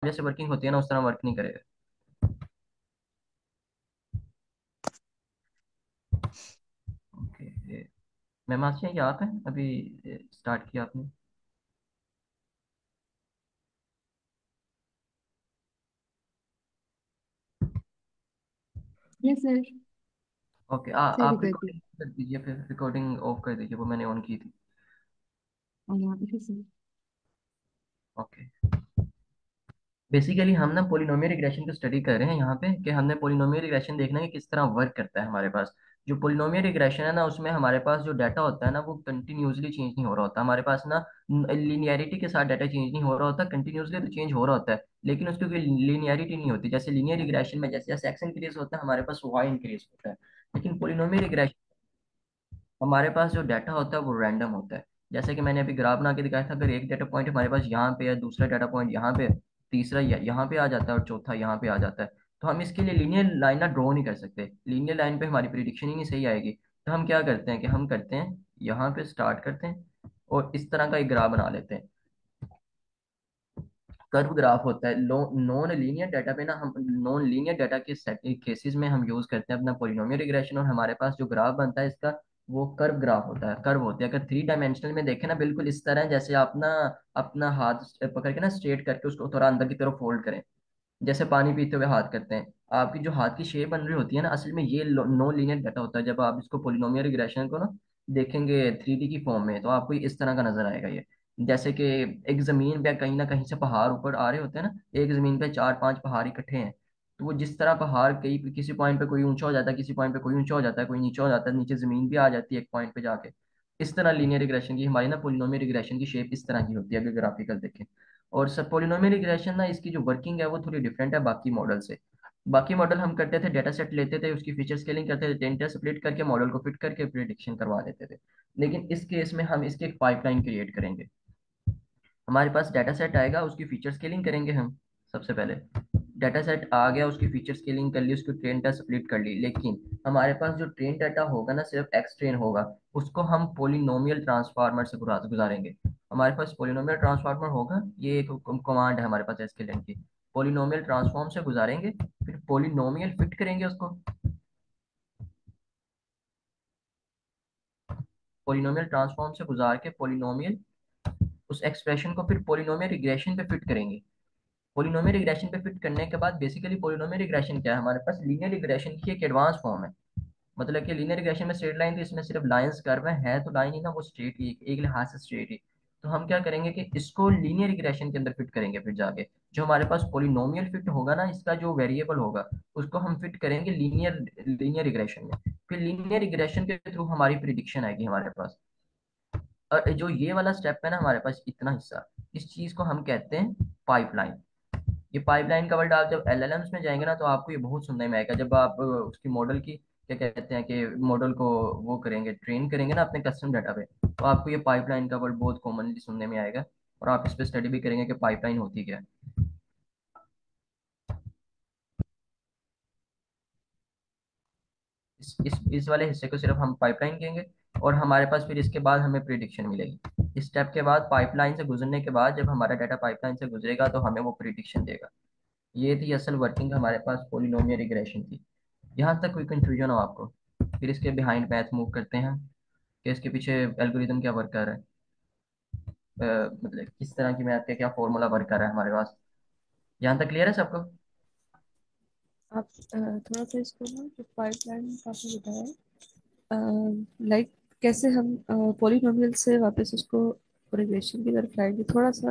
जैसे वर्किंग होती है ना उस तरह वर्क नहीं करेगा। ओके। मैम आज ये आप हैं अभी स्टार्ट किया आपने? Yes sir. ओके, सर आप कर दी। रिकॉर्डिंग कर दीजिए, फिर रिकॉर्डिंग ऑफ कर दीजिए, वो मैंने ऑन की थी। और यहाँ पे सर। ओके। बेसिकली हम ना पोलिनोमियल रिग्रेशन को स्टडी कर रहे हैं यहाँ पे, कि हमने पोलिनोमियल रिग्रेशन देखना है कि किस तरह वर्क करता है हमारे पास। जो पोलिनोमियल रिग्रेशन है ना उसमें हमारे पास जो डाटा होता है ना वो कंटिन्यूसली चेंज नहीं हो रहा होता हमारे पास ना। लिनियरिटी के साथ डाटा चेंज नहीं हो रहा होता, कंटिन्यूसली तो चेंज हो रहा होता है लेकिन उसकी कोई लिनियरिटी नहीं होती। जैसे लीनियर रिग्रेशन में जैसे जैसे एक्स इंक्रीज होता है हमारे पास वाई इंक्रीज होता है। लेकिन पोलिनोमियल रिग्रेशन हमारे पास जो डाटा होता है वो रैंडम होता है। जैसे कि मैंने अभी ग्राफ बना के दिखाया था, अगर एक डाटा पॉइंट हमारे पास यहाँ पे है, दूसरा डाटा पॉइंट यहाँ पे है, तीसरा यहाँ पे आ जाता है और चौथा यहाँ पे आ जाता है, तो हम इसके लिए लीनियर लाइन ना ड्रॉ नहीं कर सकते। लीनियर लाइन पे हमारी प्रिडिक्शन ही नहीं सही आएगी। तो हम क्या करते हैं कि हम करते हैं यहाँ पे स्टार्ट करते हैं और इस तरह का एक ग्राफ बना लेते हैं। कर्व ग्राफ होता है नॉन लीनियर डाटा पे ना, हम नॉन लीनियर डाटा के सेट केसेस में हम यूज करते हैं अपना पोलिनोमियल रिग्रेशन, और हमारे पास जो ग्राफ बनता है इसका वो कर्व ग्राफ होता है। कर्व होते हैं, अगर थ्री डायमेंशनल में देखें ना बिल्कुल इस तरह है, जैसे आप ना अपना हाथ पकड़ के ना स्ट्रेट करके उसको थोड़ा अंदर की तरफ फोल्ड करें, जैसे पानी पीते हुए हाथ करते हैं। आपकी जो हाथ की शेप बन रही होती है ना असल में ये नॉन लीनियर डाटा होता है। जब आप इसको पोलिनोमियल रिग्रेशन को ना देखेंगे 3D की फॉर्म में तो आपको इस तरह का नजर आएगा ये। जैसे कि एक जमीन पे कहीं ना कहीं से पहाड़ ऊपर आ रहे होते हैं ना, एक जमीन पे चार पांच पहाड़ इकट्ठे हैं, तो वो जिस तरह पहाड़ कहीं किसी पॉइंट पे कोई ऊंचा हो जाता है, किसी पॉइंट पे कोई ऊंचा हो जाता है, कोई नीचा हो जाता है, नीचे जमीन भी आ जाती है एक पॉइंट पे जाके। इस तरह लीनियर रिग्रेशन की हमारी ना पोलिनोमियल रिग्रेशन की शेप इस तरह की होती है अगर ग्राफिकल देखें। और सर पोलिनोमियल रिग्रेशन ना इसकी जो वर्किंग है वो थोड़ी डिफरेंट है बाकी मॉडल से। बाकी मॉडल हम करते थे डेटा सेट लेते थे, उसकी फीचर स्केलिंग करते थे, डेटा स्प्लिट करके मॉडल को फिट करके प्रिडिक्शन करवा देते थे। लेकिन इस केस में हम इसकी एक पाइपलाइन क्रिएट करेंगे। हमारे पास डाटा सेट आएगा, उसकी फीचर स्केलिंग करेंगे हम। सबसे पहले डाटा सेट आ गया, उसकी फीचर स्केलिंग कर ली, उसकी ट्रेन डाटा स्प्लिट कर ली, लेकिन हमारे पास जो ट्रेन डाटा होगा ना सिर्फ एक्स ट्रेन होगा, उसको हम पोलिनोमियल ट्रांसफार्मर से गुजारेंगे। हमारे पास पोलिनोमियल ट्रांसफार्मर होगा, ये एक कमांड है हमारे पास एसकेलेंट की। पोलिनोमियल ट्रांसफॉर्म से गुजारेंगे, फिर पोलिनोमियल फिट करेंगे उसको। पोलिनोमियल ट्रांसफॉर्म से गुजार के पोलिनोमियल उस एक्सप्रेशन को फिर पोलिनोमियल रिग्रेशन पे फिट करेंगे। पोलिनोमियल रिग्रेशन पे फिट करने के बाद बेसिकली पोलिनोमियल रिग्रेशन क्या है, हमारे पास लीनियर रिग्रेशन की एक एडवांस फॉर्म है। मतलब कि लीनियर रिग्रेशन में स्ट्रेट लाइन, तो इसमें सिर्फ लाइंस कर्व है, तो लाइन ही ना वो स्ट्रेट ही एक लिहाज से स्ट्रेट ही। तो हम क्या करेंगे कि इसको लीनियर रिग्रेशन के अंदर फिट करेंगे, फिर जाके जो हमारे पास पोलिनोमियल फिट होगा ना, इसका जो वेरिएबल होगा उसको हम फिट करेंगे लीनियर लीनियर रिग्रेशन में। फिर लीनियर रिग्रेशन के थ्रू हमारी प्रिडिक्शन आएगी हमारे पास। और जो ये वाला स्टेप है ना हमारे पास इतना हिस्सा, इस चीज को हम कहते हैं पाइपलाइन। ये पाइपलाइन का वर्ड आप जब एलएलएम्स में जाएंगे ना तो आपको ये बहुत सुनने में आएगा, जब आप उसकी मॉडल की क्या कहते हैं कि मॉडल को वो करेंगे, ट्रेन करेंगे ना अपने कस्टम डाटा पे, तो आपको ये पाइपलाइन का वर्ड बहुत कॉमनली सुनने में आएगा। और आप इस पे स्टडी भी करेंगे कि पाइपलाइन होती क्या है। इस वाले हिस्से को सिर्फ हम पाइपलाइन कहेंगे। और हमारे पास फिर इसके बाद हमें प्रिडिक्शन मिलेगी। इस स्टेप के बाद पाइपलाइन से गुजरने के बाद जब हमारा डाटा पाइपलाइन से गुजरेगा तो हमें वो प्रिडिक्शन देगा। ये थी असल वर्किंग हमारे पास पोलिनोमियल रिग्रेशन की। यहाँ तक कोई कंफ्यूजन हो आपको? फिर इसके बिहाइंड मैथ मूव करते हैं कि इसके पीछे एल्गोरिदम क्या वर्क कर रहा है, मतलब किस तरह की मैथ का क्या फॉर्मूला वर्क कर रहा है हमारे पास। यहाँ तक क्लियर है सबको? आप थोड़ा सा इसको ना जो पाइपलाइन आपने बताया, लाइक कैसे हम पॉलिनोमियल से वापस उसको रिग्रेशन की तरफ लाएंगे, थोड़ा सा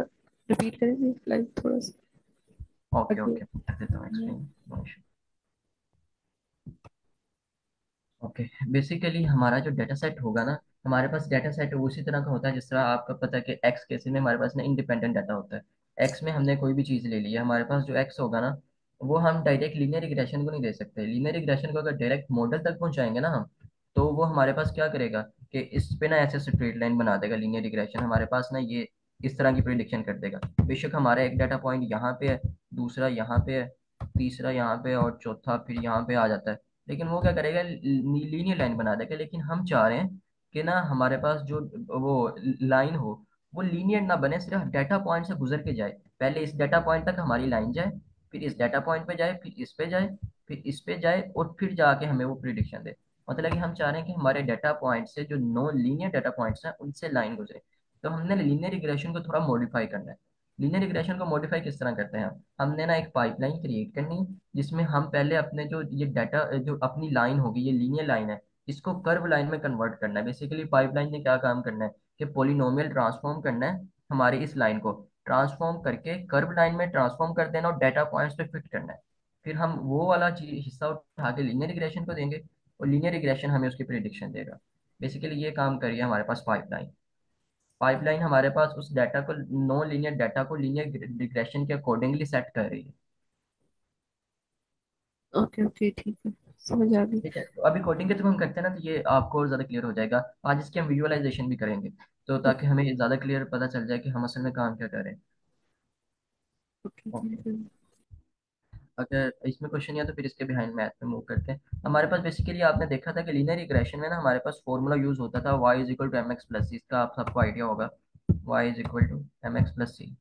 रिपीट करेंगे लाइक थोड़ा सा ओके आगे। ओके, कर देता हूँ एक्सप्लेन। ओके। बेसिकली हमारा जो डाटा सेट होगा ना, हमारे पास डाटा सेट उसी तरह का होता है जिस तरह आपका पता है कि एक्स केसेस में हमारे पास ना इंडिपेंडेंट डाटा होता है। एक्स में हमने कोई भी चीज़ ले ली है, हमारे पास जो एक्स होगा ना वो हम डायरेक्ट लीनियर रिग्रेशन को नहीं दे सकते। लीनियर रिग्रेशन को अगर डायरेक्ट मॉडल तक पहुंचाएंगे ना हम, तो वो हमारे पास क्या करेगा कि इस पे ना ऐसे स्ट्रेट लाइन बना देगा। लीनियर रिग्रेशन हमारे पास ना ये इस तरह की प्रिडिक्शन कर देगा। बेशक हमारा एक डाटा पॉइंट यहाँ पे है, दूसरा यहाँ पे है, तीसरा यहाँ पे है और चौथा फिर यहाँ पे आ जाता है, लेकिन वो क्या करेगा लीनियर लाइन बना देगा। लेकिन हम चाह रहे हैं कि ना हमारे पास जो वो लाइन हो वो लीनियर ना बने, सिर्फ डाटा पॉइंट से गुजर के जाए। पहले इस डाटा पॉइंट तक हमारी लाइन जाए, फिर इस डाटा पॉइंट पे जाए, फिर इस पे जाए, फिर इस पे जाए, और फिर जाके हमें वो प्रिडिक्शन दे। मतलब कि हम चाह रहे हैं कि हमारे डाटा पॉइंट से जो नॉन लीनियर डाटा पॉइंट्स हैं उनसे लाइन गुजरे। तो हमने लीनियर रिग्रेशन को थोड़ा मॉडिफाई करना है। लीनियर रिग्रेशन को मॉडिफाई किस तरह करते हैं हम? हमने ना एक पाइपलाइन क्रिएट करनी है, जिसमें हम पहले अपने जो ये डाटा, जो अपनी लाइन होगी, ये लीनियर लाइन है, इसको कर्व लाइन में कन्वर्ट करना है। बेसिकली पाइपलाइन ने क्या काम करना है कि पोलिनोमियल ट्रांसफॉर्म करना है हमारी इस लाइन को, ट्रांसफॉर्म करके कर्व लाइन में ट्रांसफॉर्म कर देना और डाटा पॉइंट्स पे फिट करना है। फिर हम वो वाला चीज हिस्सा उठा के लीनियर रिग्रेशन को देंगे, और लीनियर रिग्रेशन हमें उसकी प्रिडिक्शन देगा। बेसिकली ये काम करिए हमारे पास पाइपलाइन। पाइपलाइन हमारे पास उस डाटा को, नॉन लीनियर डाटा को लीनियर रिग्रेशन के अकॉर्डिंगली सेट कर रही है। ओके ओके, ठीक है, समझ आ गई। ठीक है, तो अभी कोडिंग के थ्रू हम करते हैं ना, तो ये आपको और ज्यादा क्लियर हो जाएगा। आज इसकी हम विजुअलाइजेशन भी करेंगे, तो ताकि हमें ज्यादा क्लियर पता चल जाए कि हम असल में काम क्या कर रहे हैं। Okay, okay, thank you. अगर इसमें क्वेश्चन या तो फिर इसके बिहाइंड मैथ में मूव करते हैं। हमारे पास बेसिकली आपने देखा था कि लीनियर रिग्रेशन में ना हमारे पास फॉर्मूला यूज होता था, y is equal to m x plus c. इसका आप सबको आइडिया होगा, y is equal to m x plus c.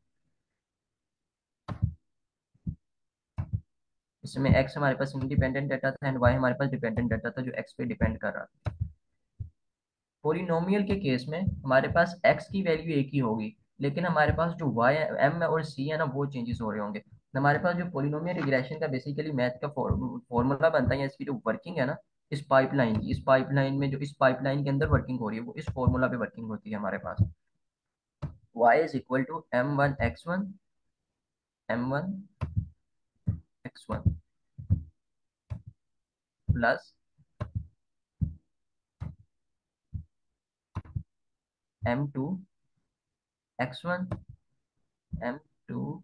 इसमें x हमारे पास इंडिपेंडेंट डाटा था एंड y हमारे पास डिपेंडेंट डाटा था, जो x पे डिपेंड कर रहा था। पोलिनोमियल के केस में हमारे पास x की वैल्यू एक ही होगी, लेकिन हमारे पास जो y m और c है ना, वो चेंजेस हो रहे होंगे। हमारे पास जो पोलिनोमियल रिग्रेशन का बेसिकली मैथ का फॉर्मूला बनता है, या इसकी जो वर्किंग है ना, इस पाइपलाइन में, जो इस पाइपलाइन के अंदर वर्किंग हो रही है, वो इस फॉर्मूला पे वर्किंग होती है हमारे पास। y is equal to m1 x1 plus m2 x1 m2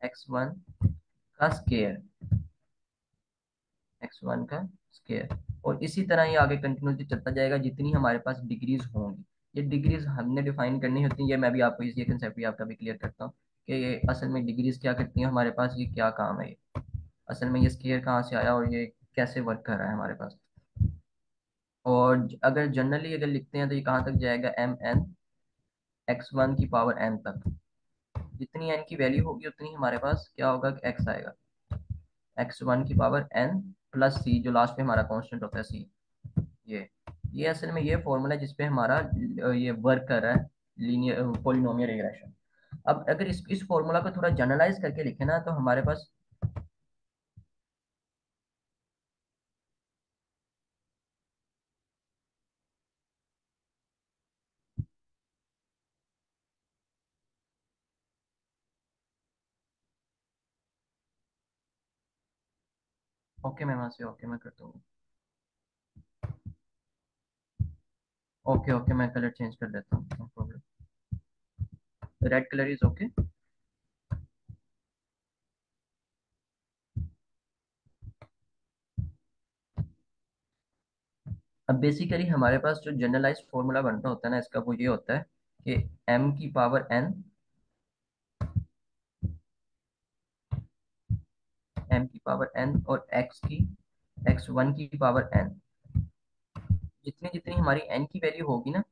x1 का स्केयर, x1 का स्केयर। और इसी तरह ये आगे कंटिन्यूसली चलता जाएगा जितनी हमारे पास डिग्रीज होंगी। ये डिग्रीज हमने डिफाइन करनी होती है, ये मैं भी आपको ये कंसेप्ट भी आपका भी क्लियर करता हूँ कि ये असल में डिग्रीज क्या करती हैं हमारे पास, ये क्या काम है, ये असल में ये स्केयर कहाँ से आया और ये कैसे वर्क कर रहा है हमारे पास। और अगर जनरली अगर लिखते हैं तो ये कहाँ तक जाएगा, m n x1 की पावर n तक। जितनी n की वैल्यू होगी उतनी हमारे पास क्या होगा कि x आएगा, x1 की पावर n प्लस c, जो लास्ट में हमारा कांस्टेंट होता है c। ये ये असल में ये फॉर्मूला जिसपे हमारा ये वर्क कर रहा है, लीनियर पोलिनोमियल रिग्रेशन। अब अगर इस फॉर्मूला को थोड़ा जनरलाइज करके लिखे ना, तो हमारे पास, ओके मैं वहां से ओके मैं करता हूँ। ओके ओके, मैं कलर चेंज कर देता हूँ, no problem. Red colour is okay. अब बेसिकली हमारे पास जो जनरलाइज फॉर्मूला बन रहा होता है ना इसका, वो ये होता है कि m की पावर n और x1 की पावर n, जितनी जितनी हमारी n की वैल्यू होगी ना,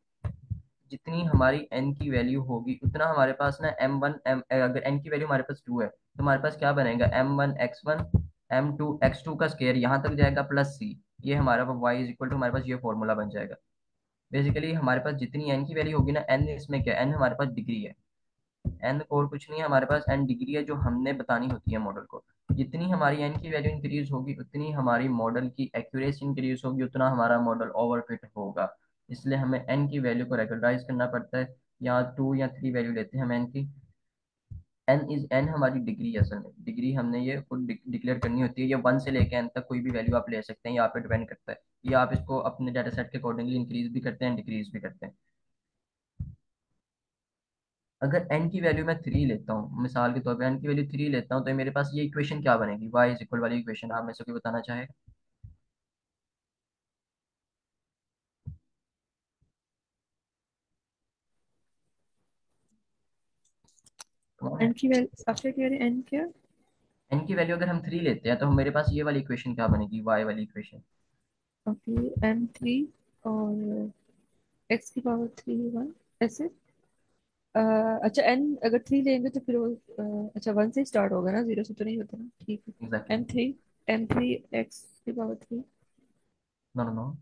जितनी हमारी n की वैल्यू होगी उतना हमारे पास ना m1 अगर n की वैल्यू हमारे पास 2 है तो हमारे पास क्या बनेगा, m1 x1 m2 x2 का स्केयर यहाँ तक जाएगा प्लस c। ये हमारा y इज इक्वल टू, हमारे पास ये फॉर्मूला बन जाएगा। बेसिकली हमारे पास जितनी n की वैल्यू होगी ना, n इसमें क्या, n हमारे पास डिग्री है। n और कुछ नहीं है हमारे पास, n डिग्री है जो हमने बतानी होती है मॉडल को। जितनी हमारी n की वैल्यू इंक्रीज होगी उतनी हमारी मॉडल की एक्यूरेसी इंक्रीज होगी, उतना हमारा मॉडल ओवरफिट होगा। इसलिए हमें n की वैल्यू को रेगुलराइज करना पड़ता है, या 2 या 3 वैल्यू लेते हैं हम n की। n हमारी डिग्री है, असल में डिग्री हमने ये खुद डिक्लेयर करनी होती है। ये 1 से लेके n तक कोई भी वैल्यू आप ले सकते हैं, ये आप पे डिपेंड करता है। ये आप इसको अपने डाटा सेट के अकॉर्डिंगली इंक्रीज भी करते हैं, डिक्रीज भी करते हैं। अगर n की वैल्यू मैं 3 लेता हूँ, मिसाल के तौर पे n की वैल्यू 3 लेता हूँ, तो मेरे पास ये इक्वेशन क्या बनेगी, y इज इक्वल वाली इक्वेशन, आप में से कोई बताना चाहे? कौन है? एन की वैल्यू आप क्या कह रहे हैं, एन क्या? n की वैल्यू अगर हम 3 लेते हैं तो मेरे पास ये वाली इक्वेशन क्या बनेगी, y वाली इक्वेशन। ओके, m3 और x की पावर 3 1। ऐसे अच्छा एन अगर थ्री लेंगे तो फिर वो अच्छा वन से स्टार्ट होगा ना, जीरो से तो नहीं होता ना, ठीक है। एग्जैक्टली। एम थ्री एक्स की power three. No no no,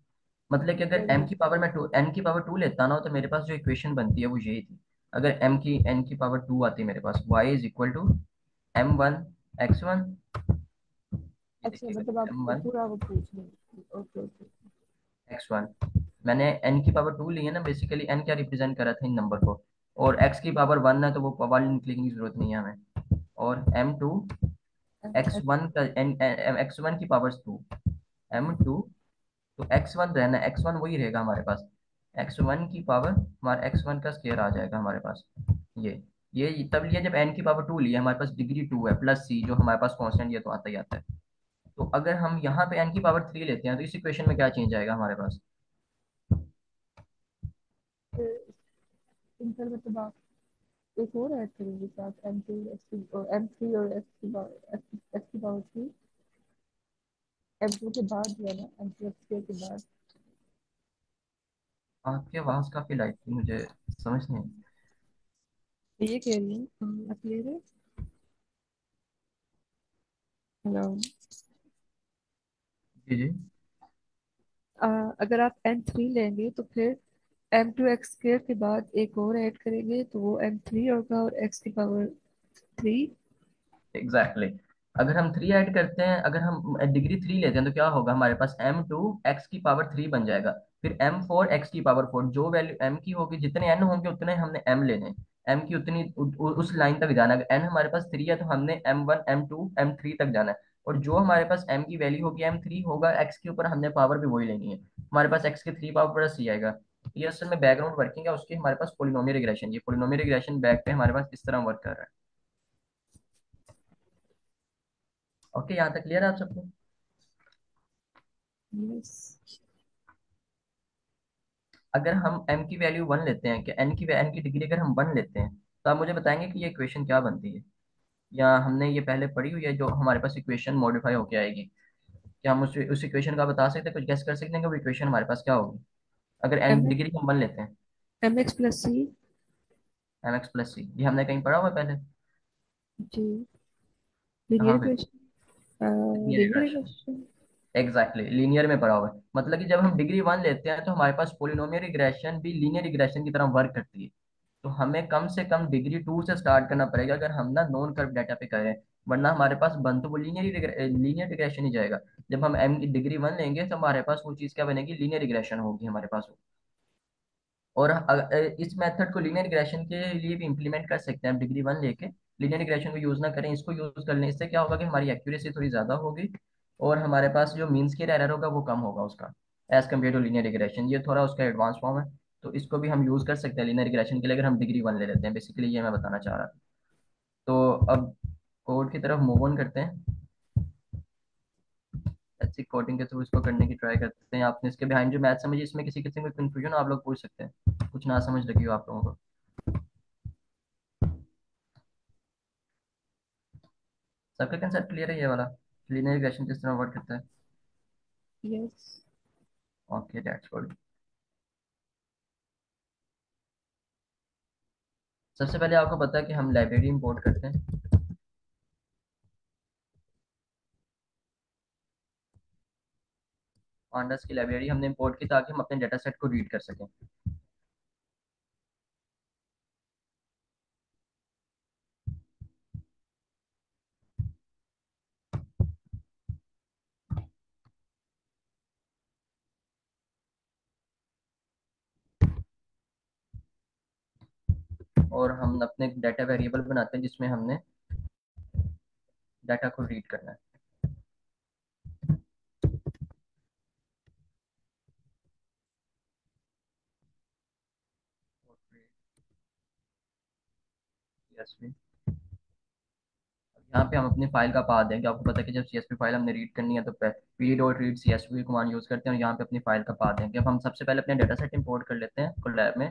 मतलब कि अगर m की पावर में टू n की पावर टू लेता ना तो मेरे पास जो इक्वेशन बनती है वो यही थी। अगर m की n की पावर टू आती मेरे पास, y is equal to m1 x1, ये अच्छा देखिएगा, मतलब आप एम वन पूरा वो पूछ रहे हैं, ओके ओके। x1, मैंने n की पावर टू ली है ना, बेसिकली n क्या रिप्रेजेंट करा था इन नंबर को, और x की पावर वन है तो वो पावर निकलने की जरूरत नहीं है हमें। और m2 x1 का n, x1 की पावर टू, m2, तो x1 रहना, x1 वही रहेगा हमारे पास, x1 की पावर हमारा x1 का स्क्वायर आ जाएगा हमारे पास। ये तब लिया जब n की पावर टू लिया, हमारे पास डिग्री टू है प्लस c जो हमारे पास कांस्टेंट, ये तो आता ही आता है। तो अगर हम यहाँ पे n की पावर थ्री लेते हैं तो इस इक्वेशन में क्या चेंज आएगा हमारे पास? सिंपल मतलब आप एक और ऐड करेंगे साथ एम टू एम थ्री और एक्स की पावर थ्री, एम टू के बाद जो है ना, एम टू एक्स के बाद। आपकी आवाज काफी लाइट थी, मुझे समझ नहीं। ये कह रही हूँ आप क्लियर है। हेलो। जी जी। अगर आप एम थ्री लेंगे तो फिर एम टू एक्स स्क्र के बाद एक और ऐड करेंगे तो वो एम थ्री होगा और एक्स की पावर थ्री। Exactly exactly. अगर हम थ्री ऐड करते हैं, अगर हम डिग्री थ्री लेते हैं तो क्या होगा हमारे पास, m2 x की पावर थ्री बन जाएगा। फिर m4 x की पावर फोर, जो वैल्यू m की होगी, जितने n होंगे उतने हमने m लेने, m की उतनी उस लाइन तक जाना है। अगर n हमारे पास थ्री है तो हमने m1 m2 m3 तक जाना है। और जो हमारे पास m की वैल्यू होगी, m3 होगा, x के ऊपर हमने पावर भी वही लेनी है। हमारे पास x की थ्री पावर प्लस c आएगा। ये असल में बैकग्राउंड वर्किंग है उसकी, हमारे पास पोलिनोमियल रिग्रेशन, ये पोलिनोमियल रिग्रेशन बैक पे हमारे पास इस तरह वर्क कर रहा है। ओके, यहाँ तक क्लियर है आप सबको? यस। अगर हम m की वैल्यू वन लेते हैं, कि n की डिग्री अगर हम वन लेते हैं, तो आप मुझे बताएंगे कि ये इक्वेशन क्या बनती है, या हमने ये पहले पढ़ी हुई है जो हमारे पास इक्वेशन मॉडिफाई होके आएगी? क्या हम उस इक्वेशन का बता सकते हैं, कुछ गेस कर सकते हैं कि वो इक्वेशन हमारे पास क्या होगी अगर n एम डिग्री हम वन लेते हैं? एम एक्स प्लस सी। एम एक्स प्लस सी, ये हमने कहीं पढ़ा हुआ है पहले? जी। कहाँ लीनियर पे? Equation, linear linear regression. Equation. Exactly exactly, linear में पढ़ा हुआ है। मतलब कि जब हम डिग्री वन लेते हैं तो हमारे पास पोलिनोमियल रिग्रेशन भी लीनियर रिग्रेशन की तरह वर्क करती है। तो हमें कम से कम डिग्री टू से स्टार्ट करना पड़ेगा अगर हम ना नॉन कर्व डाटा पे करें, वरना हमारे पास बन तो वो लीनियर रिग्रेशन ही जाएगा। जब हम एम की डिग्री वन लेंगे तो हमारे पास वो चीज़ क्या बनेगी, लीनियर रिग्रेशन होगी हमारे पास वो। और इस मेथड को लीनियर रिग्रेशन के लिए भी इम्प्लीमेंट कर सकते हैं, हम डिग्री वन लेके लीनियर रिग्रेशन को यूज ना करें, इसको यूज करने इससे क्या होगा कि हमारी एक्यूरेसी थोड़ी ज्यादा होगी, और हमारे पास जो मीन स्क्वेयर एरर होगा वो कम होगा उसका, as compare to linear regression. ये थोड़ा उसका एडवांस फॉर्म है, तो इसको भी हम यूज कर सकते हैं लीनियर रिग्रेशन के लिए अगर हम डिग्री वन ले लेते हैं। बेसिकली ये मैं बताना चाह रहा था। तो अब कोड की तरफ मूव ऑन करते हैं, ऐसी कोडिंग के थ्रू इसको करने की ट्राई करते हैं। आपने इसके बिहाइंड जो मैथ समझी, इसमें किसी किसी में कंफ्यूजन आप लोग पूछ सकते हैं, कुछ ना समझ लगी हो आप लोगों को। सबका कंसेप्ट क्लियर है ये वाला, लीनियर रिग्रेशन किस तरह वर्क करता है? यस। Okay, that's good. सबसे पहले आपको पता है कि हम लाइब्रेरी इंपोर्ट करते हैं। पांडास की लाइब्रेरी हमने इंपोर्ट की ताकि हम अपने डेटा सेट को रीड कर सकें। और हम अपने डाटा वेरिएबल बनाते हैं जिसमें हमने डाटा को रीड करना है। CSV, यहाँ पे हम अपनी फाइल का पाथ देंगे। आपको पता है कि जब CSV फाइल हमने रीड करनी है तो P dot read CSV command use करते हैं, और यहाँ पे अपनी फाइल का पाथ देंगे। अब हम सबसे पहले अपने डाटा सेट इंपोर्ट कर लेते हैं कोलैब में,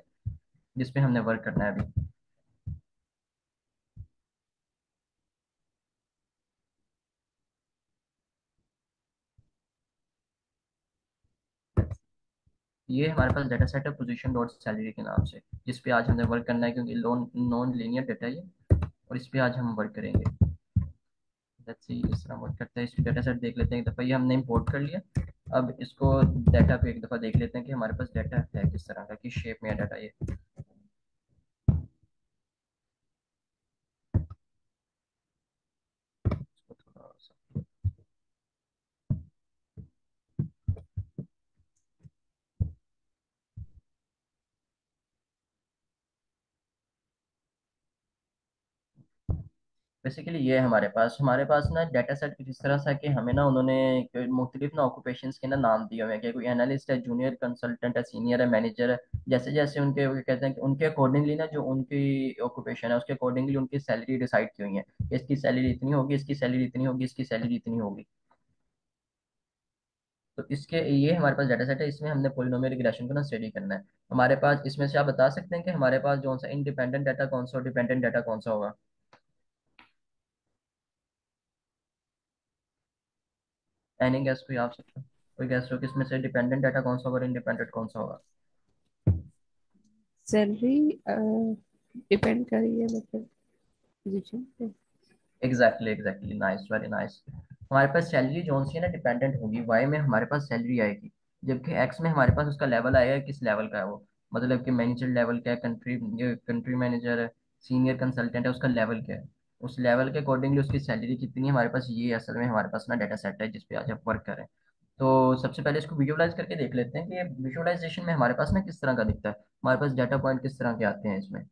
जिसपे हमने वर्क करना है अभी। ये हमारे पास डाटा सेट है पोजीशन डॉट सैलरी के नाम से, जिस पे आज हमें वर्क करना है, क्योंकि लोन नॉन लीनियर डाटा है ये, और इस पे आज हम वर्क करेंगे। लेट्स सी इस तरह वर्क करते हैं। इस डाटा सेट देख लेते हैं, एक दफ़ा ये हमने इंपोर्ट कर लिया। अब इसको डाटा पे एक दफ़ा देख लेते हैं कि हमारे पास डाटा है किस तरह का, किस शेप में है डाटा ये। इसको थोड़ा सा बेसिकली ये है हमारे पास ना डाटा सेट कुछ इस तरह सा है कि हमें ना उन्होंने मुख्तलिफ ना ऑक्यूपेशंस के ना नाम दिए हुए हैं कि कोई एनालिस्ट है, जूनियर कंसल्टेंट है, सीनियर है, मैनेजर है। जैसे जैसे उनके वो कहते हैं कि उनके अकॉर्डिंगली ना जो उनकी ऑक्यूपेशन है उसके अकॉर्डिंगली उनकी सैलरी डिसाइड की हुई है कि इसकी सैलरी इतनी होगी, इसकी सैलरी इतनी होगी, इसकी सैलरी इतनी होगी। तो इसके ये हमारे पास डाटा सेट है, इसमें हमने पोलिनोमियल रिग्रेशन को ना स्टडी करना है। हमारे पास इसमें से आप बता सकते हैं कि हमारे पास जो सा इंडिपेंडेंट डाटा कौन सा और डिपेंडेंट डाटा कौन सा होगा? एनी गैस कोई आप सकते हैं? कोई गैस हो कि इसमें से डिपेंडेंट डाटा कौन सा होगा और इंडिपेंडेंट कौन सा होगा? सैलरी डिपेंड कर रही है मतलब पोजीशन पे। Exactly exactly, nice, very nice. हमारे पास सैलरी जो सी है ना डिपेंडेंट होगी, वाई में हमारे पास सैलरी आएगी, जबकि एक्स में हमारे पास उसका लेवल आएगा, किस लेवल का है वो, मतलब कि मैनेजर लेवल क्या है, कंट्री मैनेजर है, सीनियर कंसल्टेंट है, उसका लेवल क्या है। उस लेवल के अकॉर्डिंगली उसकी सैलरी कितनी है हमारे पास, ये असल में हमारे पास ना डाटा सेट है जिसपे आज आप वर्क करें। तो सबसे पहले इसको विजुअलाइज करके देख लेते हैं कि ये विजुअलाइजेशन में हमारे पास ना किस तरह का दिखता है, हमारे पास डाटा पॉइंट किस तरह के आते हैं इसमें।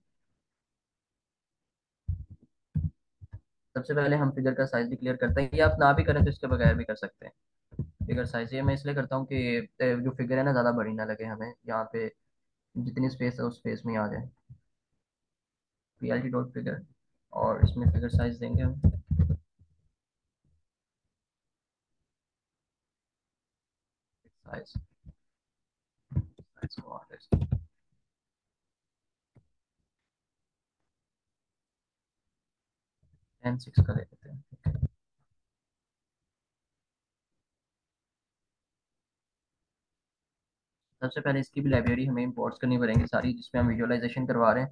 सबसे पहले हम फिगर का साइज डिक्लेयर करते हैं, या आप ना भी करें तो इसके बगैर भी कर सकते हैं। फिगर साइज ये मैं इसलिए करता हूँ कि जो फिगर है ना ज़्यादा बड़ी ना लगे हमें, यहाँ पे जितनी स्पेस है उस स्पेस में ही आ जाए। P L T dot figure, और इसमें फिगर साइज देंगे हम साइज, साइज को 10:6 का दे देते हैं। सबसे पहले इसकी भी लाइब्रेरी हमें इंपोर्ट्स करनी पड़ेंगी सारी, जिसमें हम विजुअलाइजेशन करवा रहे हैं।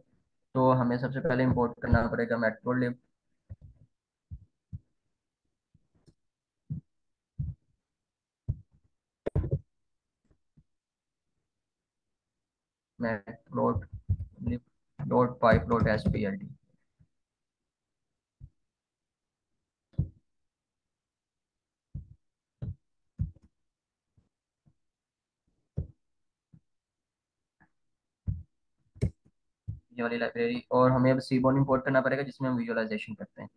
तो हमें सबसे पहले इंपोर्ट करना पड़ेगा matplotlib. Matplotlib dot pipe dot S P L T. ये वाली लाइब्रेरी, और हमें अब सीबोन इंपोर्ट करना पड़ेगा जिसमें हम विजुअलाइजेशन करते हैं,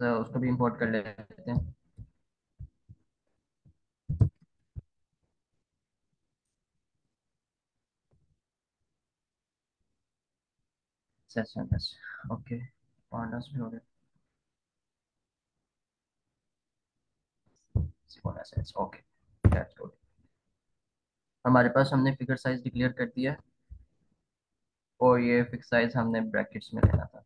तो उसको भी इंपोर्ट कर लेते हैं। सेशन, ओके, पार्टनर्स भी हो गए, सीबोन एसेट्स, ओके, दैट्स गुड। हमारे पास हमने फिगर साइज डिक्लेयर कर दिया है, और ये फिक्स साइज हमने ब्रैकेट्स में लेना था।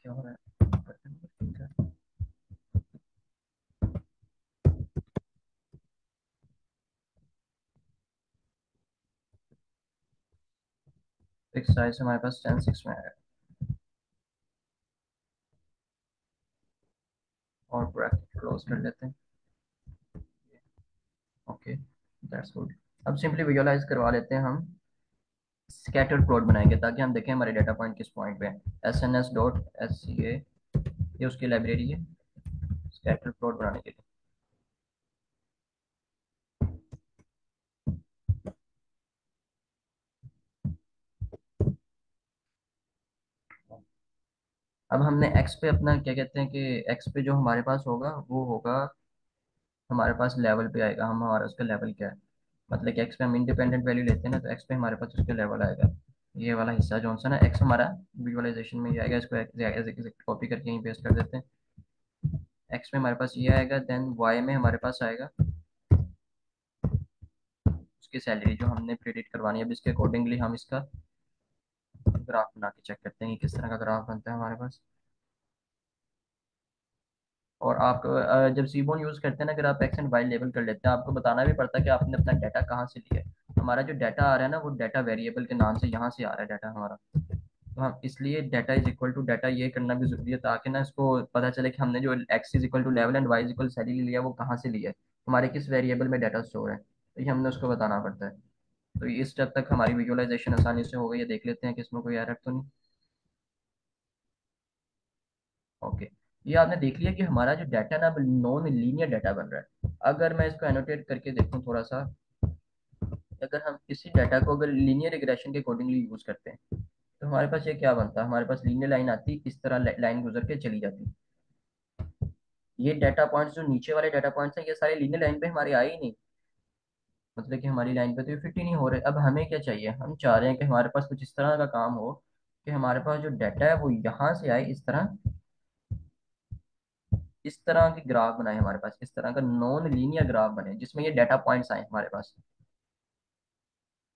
क्या हो रहा है? फिक्स साइज हमारे पास 10:6 में है, और ब्रैकेट क्लोज कर लेते हैं। Okay, that's good. अब सिंपली विजुअलाइज करवा लेते हैं हम, स्कैटर प्लॉट बनाएंगे ताकि हम देखें हमारे डाटा पॉइंट किस पॉइंट पे है। SNS.SCA, ये उसकी लाइब्रेरी है स्कैटर प्लॉट बनाने के लिए। अब हमने एक्स पे अपना क्या कहते हैं कि एक्स पे जो हमारे पास होगा वो होगा, हमारे पास लेवल पे आएगा, हम हमारा उसका लेवल क्या है, मतलब कि एक्स पे हम इंडिपेंडेंट वैल्यू लेते हैं ना, तो एक्स पे हमारे पास उसका लेवल आएगा। ये वाला हिस्सा जो सा ना एक्स हमारा विजुअलाइजेशन में ही आएगा, इसको कॉपी करके यहीं पेस्ट कर देते हैं। एक्स में हमारे पास ये आएगा, देन वाई में हमारे पास आएगा उसकी सैलरी जो हमने प्रेडिक्ट करवानी है, अब इसके अकॉर्डिंगली हम इसका ग्राफ बना के चेक करते हैं कि किस तरह का ग्राफ बनता है हमारे पास। और आप जब सीबोन यूज करते हैं ना, अगर आप एक्स एंड वाई लेबल कर लेते हैं, आपको बताना भी पड़ता है कि आपने अपना डाटा कहाँ से लिया है। हमारा जो डाटा आ रहा है ना, वो डाटा वेरिएबल के नाम से यहाँ से आ रहा है डाटा हमारा। तो हम इसलिए data is equal to data ये करना भी जरूरी है, ताकि ना इसको पता चले कि हमने जो X is equal to level and Y is equal salary लिया है, वो कहाँ से लिया है, हमारे किस वेरिएबल में डाटा स्टोर है, तो ये हमने उसको बताना पड़ता है। तो इस स्टेप तक हमारी विजुअलाइजेशन आसानी से हो गई है। देख लेते हैं कि इसमें कोई एरर तो नहीं। ओके, ये आपने देख लिया कि हमारा जो डाटा ना नॉन लीनियर डाटा बन रहा है। अगर मैं इसको एनोटेट करके देखूं थोड़ा सा, अगर हम किसी डाटा को अगर लीनियर रिग्रेशन के अकॉर्डिंगली यूज करते हैं, तो हमारे पास ये क्या बनता है, हमारे पास लीनियर लाइन आती, इस तरह लाइन गुजर के चली जाती। ये डाटा पॉइंट्स जो नीचे वाले डाटा पॉइंट्स हैं, ये सारे लीनियर लाइन पे हमारे आए ही नहीं, मतलब कि हमारी लाइन पे तो ये फिट ही नहीं हो रहे। अब हमें क्या चाहिए, हम चाह रहे हैं कि हमारे पास कुछ इस तरह का काम हो कि हमारे पास जो डाटा है वो यहाँ से आए, इस तरह की ग्राफ बनाए हमारे पास, इस तरह का नॉन लीनियर ग्राफ बने जिसमें ये डाटा पॉइंट्स आए हमारे पास।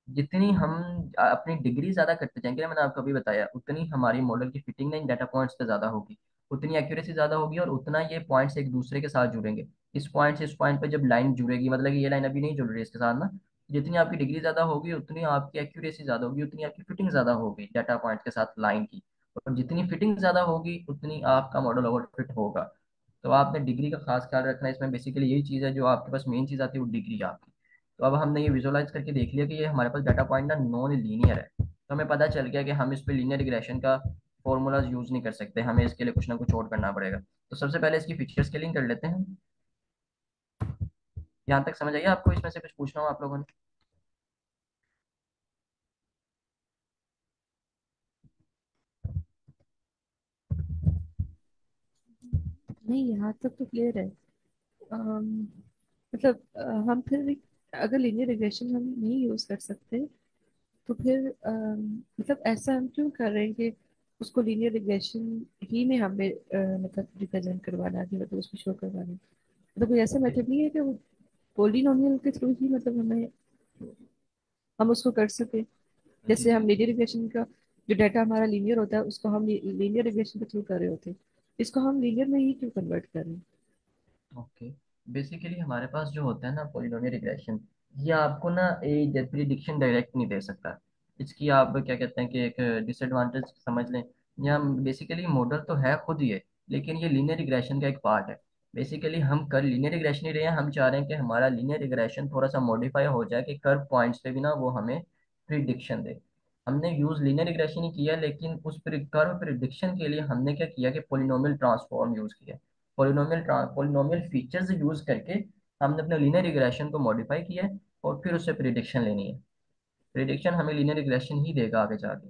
जितनी हम अपनी डिग्री ज्यादा करते जाएंगे ना, मैंने आपको अभी बताया, उतनी हमारी मॉडल की फिटिंग ना इन डाटा पॉइंट्स पे ज्यादा होगी, उतनी एक्यूरेसी ज्यादा होगी, और उतना ये पॉइंट्स एक दूसरे के साथ जुड़ेंगे। इस पॉइंट से इस पॉइंट पे जब लाइन जुड़ेगी, मतलब कि ये लाइन अभी नहीं जुड़ रही है इसके साथ ना, जितनी आपकी डिग्री ज्यादा होगी उतनी आपकी एक्यूरेसी ज्यादा होगी, उतनी आपकी फिटिंग ज्यादा होगी डाटा पॉइंट के साथ लाइन की। और जितनी फिटिंग ज्यादा होगी उतनी आपका मॉडल ओवर फिट होगा। तो आपने डिग्री का खास ख्याल रखना है इसमें। बेसिकली यही चीज़ है जो आपके पास मेन चीज़ आती है, वो डिग्री आपकी। तो अब हमने ये विजुअलाइज करके देख लिया कि ये हमारे पास डाटा पॉइंट ना नॉन लीनियर है, तो हमें पता चल गया कि हम इस पे लीनियर रिग्रेशन का फॉर्मूलाज यूज नहीं कर सकते, हमें इसके लिए कुछ ना कुछ और करना पड़ेगा। तो सबसे पहले इसकी फीचर स्केलिंग कर लेते हैं। यहाँ तक समझ आइए आपको, इसमें से कुछ पूछना हो आप लोगों ने? नहीं, यहाँ तक तो क्लियर है। मतलब हम फिर भी अगर लीनियर रिग्रेशन हम नहीं यूज कर सकते, तो फिर मतलब ऐसा हम क्यों कर रहे हैं कि उसको लीनियर रिग्रेशन ही में हमें मतलब रिप्रेजेंट करवाना है, मतलब उसको शो करवाना है। मतलब कोई ऐसा मेथड नहीं है कि वो पॉलिनोमियल के थ्रू ही मतलब हमें हम उसको कर सके। जी जैसे जी। हम लीनियर रिग्रेशन का जो डाटा हमारा लीनियर होता है उसको हम लीनियर रिग्रेशन के थ्रू कर रहे होते हैं, इसको हम लीनियर में ही क्यों कन्वर्ट कर रहे हैं? ओके, बेसिकली हमारे पास जो होता है ना पॉलिनोमियल रिग्रेशन, ये आपको ना एक प्रिडिक्शन डायरेक्ट नहीं दे सकता। इसकी आप क्या कहते हैं कि एक डिसएडवांटेज समझ लें। या बेसिकली मॉडल तो है खुद ये, लेकिन ये लीनियर रिग्रेशन का एक पार्ट है। बेसिकली हम कर लीनियर रिग्रेशन ही रहे हैं, हम चाह रहे हैं कि हमारा लीनियर रिग्रेशन थोड़ा सा मॉडिफाई हो जाए कि कर्व पॉइंट्स पे भी ना वो हमें प्रिडिक्शन दे। हमने यूज लीनियर रिग्रेशन ही किया, लेकिन उस कर्व प्रिडिक्शन के लिए हमने क्या किया कि पोलिनोमियल ट्रांसफॉर्म यूज किया। पॉलिनोमियल फीचर्स यूज करके हमने अपने लीनियर रिग्रेशन को मॉडिफाई किया है, और फिर उससे प्रिडिक्शन लेनी है। प्रिडिक्शन हमें लीनियर रिग्रेशन ही देगा आगे जाके।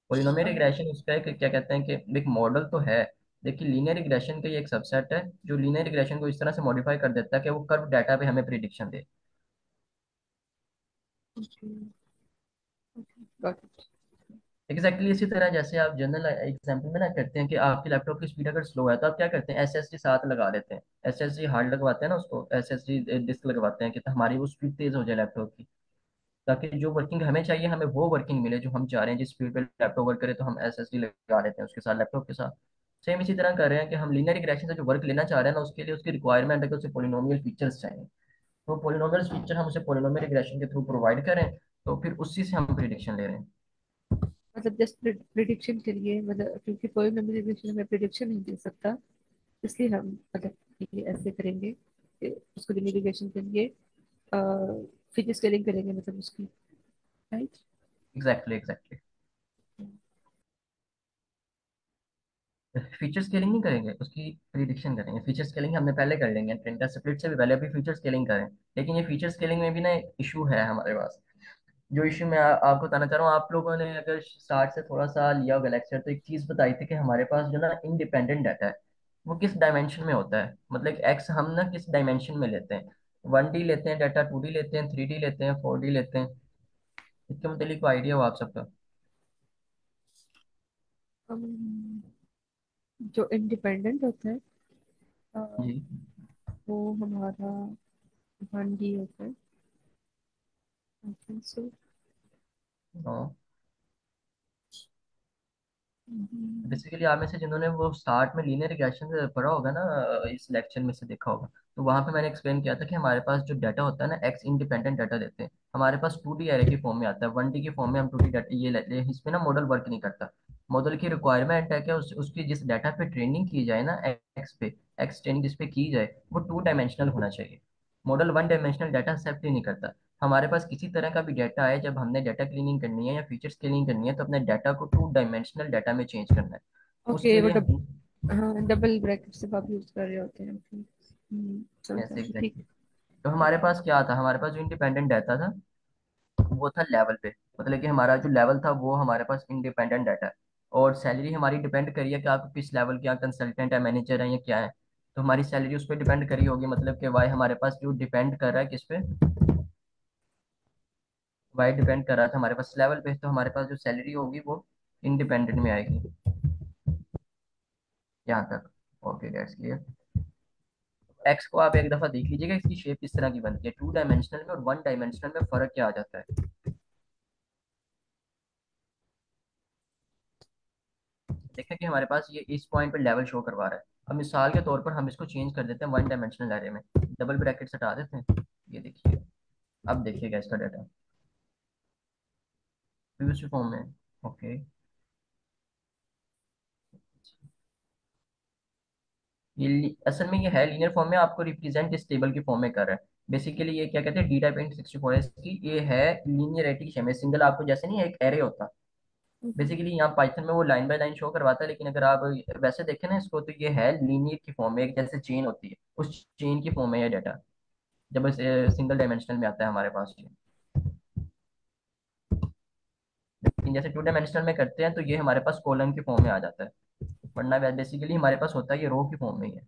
पॉलिनोमियल रिग्रेशन उसका है कि क्या कहते हैं कि एक मॉडल तो है, लेकिन लीनियर रिग्रेशन का ये एक सबसेट है जो लीनियर रिग्रेशन को इस तरह से मॉडिफाई कर देता है कि वो कर्व डाटा पे हमें prediction they. Okay, got it. Exactly इसी तरह जैसे आप जनरल एग्जाम्पल में ना करते हैं कि आपके लैपटॉप की स्पीड अगर स्लो है, तो आप क्या करते हैं, एसएसडी साथ लगा देते हैं, एसएसडी हार्ड लगवाते हैं ना, उसको एसएसडी डिस्क लगवाते हैं कि तो हमारी वो स्पीड तेज हो जाए लैपटॉप की, ताकि जो वर्किंग हमें चाहिए हमें वो वर्किंग मिले जो हम चाह रहे हैं, जिस स्पीड पे लैपटॉप वर्क करे, तो हम एसएसडी लगा लेते हैं उसके साथ, लैपटॉप के साथ। सेम इसी तरह कर रहे हैं कि हम लीनियर रिग्रेशन से जो वर्क लेना चाह रहे हैं ना, उसके लिए उसकी रिक्वायरमेंट है कि उसे पोलिनोमियल फीचर्स चाहिए। तो पोलिनोमियल फीचर हम उसे पोलिनोमियल रिग्रेशन के थ्रू प्रोवाइड करें, तो फिर उसी से हम प्रिडिक्शन ले रहे हैं। मतलब जस्ट प्रिडिक्शन के लिए, मतलब क्योंकि कोई मेमोराइजेशन हमें प्रिडिक्शन नहीं दे सकता, इसलिए हम मतलब ये ऐसे करेंगे कि उसको रिमीडिएशन के लिए फीचर स्केलिंग करेंगे, मतलब उसकी, right. Exactly exactly. Feature scaling नहीं करेंगे, उसकी प्रिडिक्शन करेंगे। फीचर स्केलिंग हमने पहले कर लेंगे, ट्रेंड स्प्लिट से भी पहले अभी फीचर स्केलिंग करें। लेकिन ये फीचर स्केलिंग में भी ना एक इशू है हमारे पास। जो इशू मैं आपको बताना चाह रहा हूँ, आप लोगों ने अगर स्टार्ट से थोड़ा सा लिया होगा लेक्चर, तो एक चीज बताई थी कि हमारे पास जो ना इंडिपेंडेंट डाटा है, वो किस डायमेंशन में होता है, मतलब एक्स हम ना किस डायमेंशन में लेते हैं। 1D लेते हैं डाटा, 2D लेते हैं, 3D लेते हैं, 4D लेते हैं। इसके मतलब कोई आइडिया हो आप सबका? जो इंडिपेंडेंट होता है अ, जी। वो हमारा 1D होता है। I think so. No. Basically आप में से जिन्होंने वो स्टार्ट में लीनियर रिग्रेशन से पढ़ा होगा ना, इस लेक्चर में से देखा होगा, तो वहां पे मैंने एक्सप्लेन किया था कि हमारे पास जो डाटा होता है ना, एक्स इंडिपेंडेंट डाटा देते हैं, हमारे पास 2D एरे की फॉर्म में आता है, 1D की फॉर्म में हम 2D डाटा ये लेते हैं, इसमें ना मॉडल वर्क नहीं करता। मॉडल की रिक्वायरमेंट है कि उसकी जिस डाटा पे ट्रेनिंग की जाए ना, एक्स ट्रेनिंग जिस पे की जाए, वो 2 डायमेंशनल होना चाहिए। मॉडल 1 डायमेंशनल डाटा एक्सेप्ट ही नहीं करता। हमारे पास किसी तरह का भी डाटा है, जब हमने डाटा क्लीनिंग करनी है या फीचर्स क्लीनिंग करनी है, तो अपने डाटा को 2 डायमेंशनल डाटा में चेंज करना है। ओके, उसके वो लिए हम हाँ, डबल ब्रैकेट से आप यूज कर रहे होते हैं। ओके, चलता ऐसे है, ठीक। एग्जैक्टली। तो ठीक हमारे है। पास क्या था, हमारे पास जो इंडिपेंडेंट डाटा था वो था लेवल पे, मतलब कि हमारा जो लेवल था वो हमारे पास इंडिपेंडेंट डाटा है। और सैलरी हमारी डिपेंड करी है कि आप किस लेवल के, कंसल्टेंट है, मैनेजर है या क्या है। तो हमारी सैलरी उस पर डिपेंड करी होगी, मतलब कि वाई हमारे पास जो डिपेंड कर रहा है किस पे, वाई डिपेंड कर रहा था हमारे पास लेवल पे, तो हमारे पास जो सैलरी होगी वो इंडिपेंडेंट में आएगी। यहाँ तक ओके, दैट्स क्लियर। एक्स को आप एक दफा देख लीजिएगा, इसकी शेप किस तरह की बनती है, 2 डायमेंशनल में और 1 डायमेंशनल में फर्क क्या आ जाता है। देखें कि हमारे पास ये इस पॉइंट पे लेवल शो करवा रहा है। अब मिसाल के तौर पर हम इसको चेंज कर देते हैं 1 डायमेंशनल एरे में, डबल ब्रैकेट हटा देते हैं, ये देखिए। अब देखिएगा इसका डाटा प्रीवियस फॉर्म में। ओके, असल में ये है लीनियर फॉर्म में, आपको रिप्रेजेंट इस टेबल की फॉर्म में कर रहा है। बेसिकली ये क्या कहते हैं, डी टाइप इंट 64 है इसकी, ये है लीनियरिटी शेम, सिंगल आपको जैसे नहीं एक एरे होता। हम्म, बेसिकली यहाँ पाइथन में वो लाइन बाय लाइन शो करवाता है, लेकिन अगर आप वैसे देखें ना इसको, तो ये है लीनियर की फॉर्म में, एक जैसे चेन होती है उस चेन की फॉर्म में ये डाटा, जब सिंगल डायमेंशनल में आता है हमारे पास ये। लेकिन जैसे 2 डायमेंशनल में करते हैं तो ये हमारे पास कॉलम की फॉर्म में आ जाता है, वरना बेसिकली हमारे पास होता है ये रो की फॉर्म में ही है।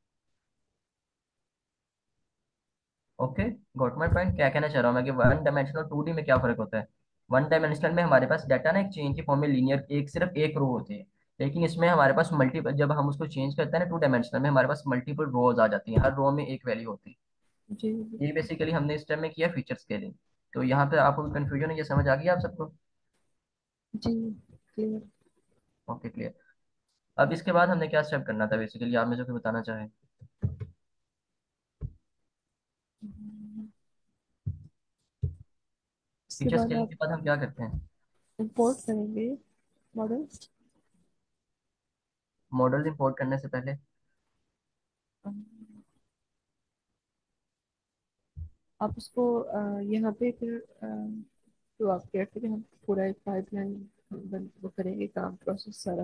ओके, गॉट माय पॉइंट, क्या कहना चाह रहा हूँ मैं कि 1 डायमेंशनल 2D में क्या फर्क होता है। 1 डायमेंशनल में हमारे पास डाटा ना एक चेन की फॉर्म में लीनियर, एक सिर्फ एक रो होती है। लेकिन इसमें हमारे पास मल्टीपल, जब हम उसको चेंज करते हैं ना 2 डायमेंशनल में, हमारे पास मल्टीपल रोज आ जाती हैं, हर रो में एक वैल्यू होती जी है। ये बेसिकली हमने इस टाइम में किया फीचर स्केलिंग। तो यहाँ पे आपको कंफ्यूजन है, ये समझ आ गई आप सबको। जी, क्लियर। Okay, clear. अब इसके बाद हमने क्या स्टेप करना था, बेसिकली आप मुझे कोई बताना चाहें। इसके फीचर बाद स्केलिंग आप के बाद हम क्या करते हैं। इंपोर्ट करेंगे मॉडल। मॉडल इंपोर्ट करने से पहले आप उसको यहाँ पे फिर तो आप कहते हैं कि हम पूरा एक पाइपलाइन बंद वो करेंगे, काम प्रोसेस सारा।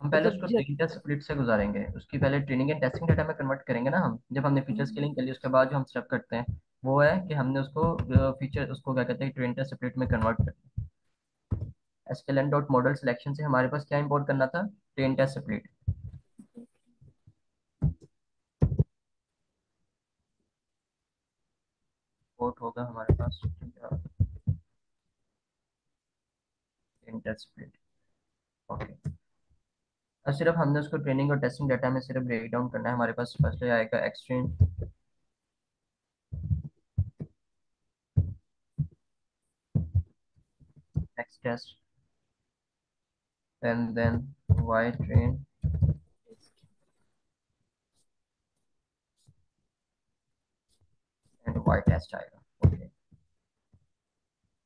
हम पहले मतलब उसको जब ट्रेनिंग टेस्ट स्प्लिट से गुजारेंगे, उसकी पहले ट्रेनिंग एंड टेस्टिंग डाटा में कन्वर्ट करेंगे ना हम, जब हमने फीचर स्केलिंग कर ली उसके बाद जो हम स्टेप करते हैं वो है कि हमने उसको फीचर, उसको क्या कहते हैं, ट्रेनिंग टेस्ट स्प्लिट में कन्वर्ट करते हैं। एसकेएलएन डॉट मॉडल सिलेक्शन से हमारे पास क्या इंपोर्ट करना था, ट्रेन टेस्ट स्प्लिट। इंपोर्ट होगा हमारे पास ट्रेन टेस्ट स्प्लिट। ओके, अब सिर्फ हमने उसको ट्रेनिंग और टेस्टिंग डाटा में सिर्फ ब्रेक डाउन करना है। हमारे पास फर्स्ट आएगा x train, x test, and then y train and y test आएगा। Okay,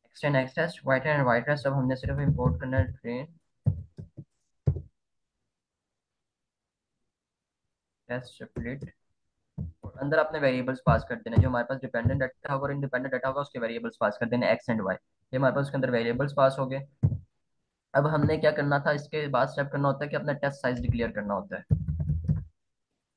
x train x test, y train and y test. अब हमने सिर्फ इंपोर्ट करना है ट्रेन टेस्ट स्प्लिट, अंदर अपने वेरिएबल्स पास कर देना, जो हमारे पास डिपेंडेंट डाटा होगा और इंडिपेंडेंट डाटा होगा उसके वेरिएबल्स पास कर देना, एक्स एंड वाई। ये हमारे पास उसके अंदर वेरिएबल्स पास हो गए। अब हमने क्या करना था, इसके बाद स्टेप करना होता है कि अपना टेस्ट साइज डिक्लेयर करना होता है।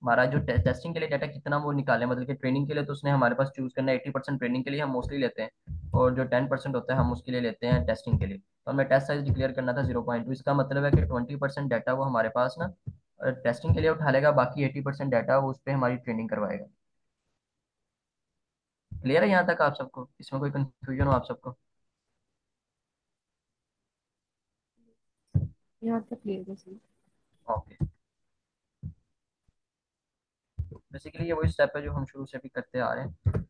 हमारा जो टेस्टिंग के लिए डाटा कितना वो निकाले, मतलब कि ट्रेनिंग के लिए तो उसने हमारे पास चूज करना है 80% ट्रेनिंग के लिए हम मोस्टली लेते हैं, और जो 10% होता है हम उसके लिए लेते हैं टेस्टिंग के लिए। तो हमें टेस्ट साइज डिक्लेयर करना था 0.2, इसका मतलब है कि 20% डाटा वो हमारे पास ना टेस्टिंग के लिए उठा लेगा, बाकी 80% डाटा वो उस पर हमारी ट्रेनिंग करवाएगा। क्लियर है यहाँ तक आप सबको, इसमें कोई कंफ्यूजन हो आप सबको। यहाँ तक क्लियर है सही। ओके, बेसिकली ये वही स्टेप है जो हम शुरू से भी करते आ रहे हैं।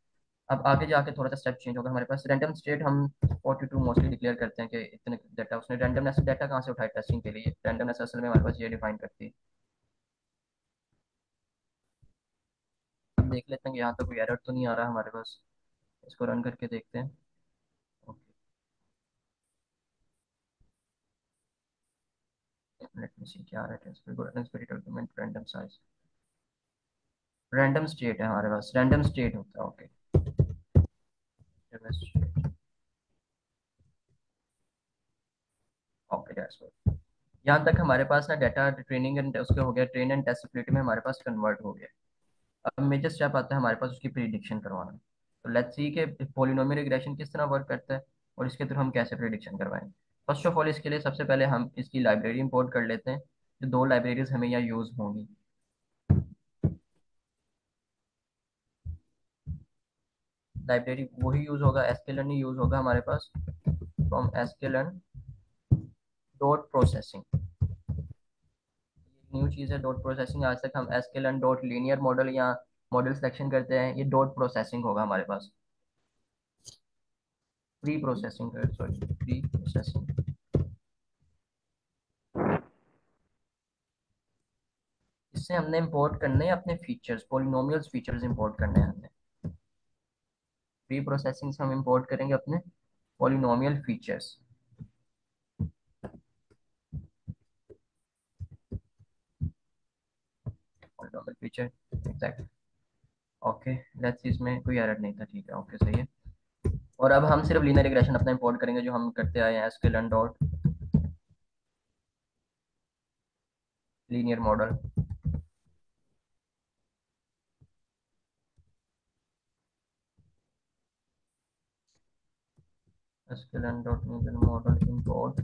अब आगे जाके थोड़ा सा स्टेप चेंज होगा हमारे पास। रैंडम स्टेट हम 42 मोस्टली डिक्लेयर करते हैं कि इतने डाटा, उसने रैंडमनेस डाटा कहाँ से उठाया टेस्टिंग के लिए, रैंडमनेस असल में हमारे पास ये डिफाइन करती है। अब देख लेते हैं कि यहाँ तो कोई एरर तो नहीं आ रहा हमारे पास, इसको रन करके देखते हैं। ओके, लेट मी सी क्या आ रहा है। रैंडम साइज, रैंडम स्टेट है हमारे पास, रैंडम स्टेट होता है। Okay, okay that's good. यहाँ तक हमारे पास ना डाटा ट्रेनिंग एंड उसके हो गया, ट्रेन एंड टेस्ट एबिलिटी में हमारे पास कन्वर्ट हो गया। अब मेजर स्टेप आता है हमारे पास उसकी प्रिडिक्शन करवाना। तो लेट्स सी कि पॉलिनोमियल रिग्रेशन किस तरह वर्क करता है और इसके थ्रू हम कैसे प्रिडिक्शन करवाएं। फर्स्ट ऑफ ऑल इसके लिए सबसे पहले हम इसकी लाइब्रेरी इंपोर्ट कर लेते हैं। जो दो लाइब्रेरीज हमें यहाँ यूज होंगी, लाइब्रेरी वही यूज होगा, एसकेलन ही यूज होगा हमारे पास, from sklearn dot processing. New चीज़ है डॉट प्रोसेसिंग। आज तक हम एसकेलन डॉट लीनियर मॉडल या मॉडल सिलेक्शन करते हैं, ये डॉट प्रोसेसिंग होगा हमारे पास, preprocessing, sorry preprocessing. इससे हमने इंपोर्ट करने हैं अपने फीचर्स, पोलिनोमियल्स फीचर्स इंपोर्ट करने हैं हमने। प्री प्रोसेसिंग से हम इंपोर्ट करेंगे अपने polynomial features, polynomial feature exact. Okay, let's see इसमें कोई एरर नहीं था, ठीक है, ओके सही है। और अब हम सिर्फ लीनियर रिग्रेशन अपना इंपोर्ट करेंगे जो हम करते आए हैं, SQL dot linear model, SQL dot linear model import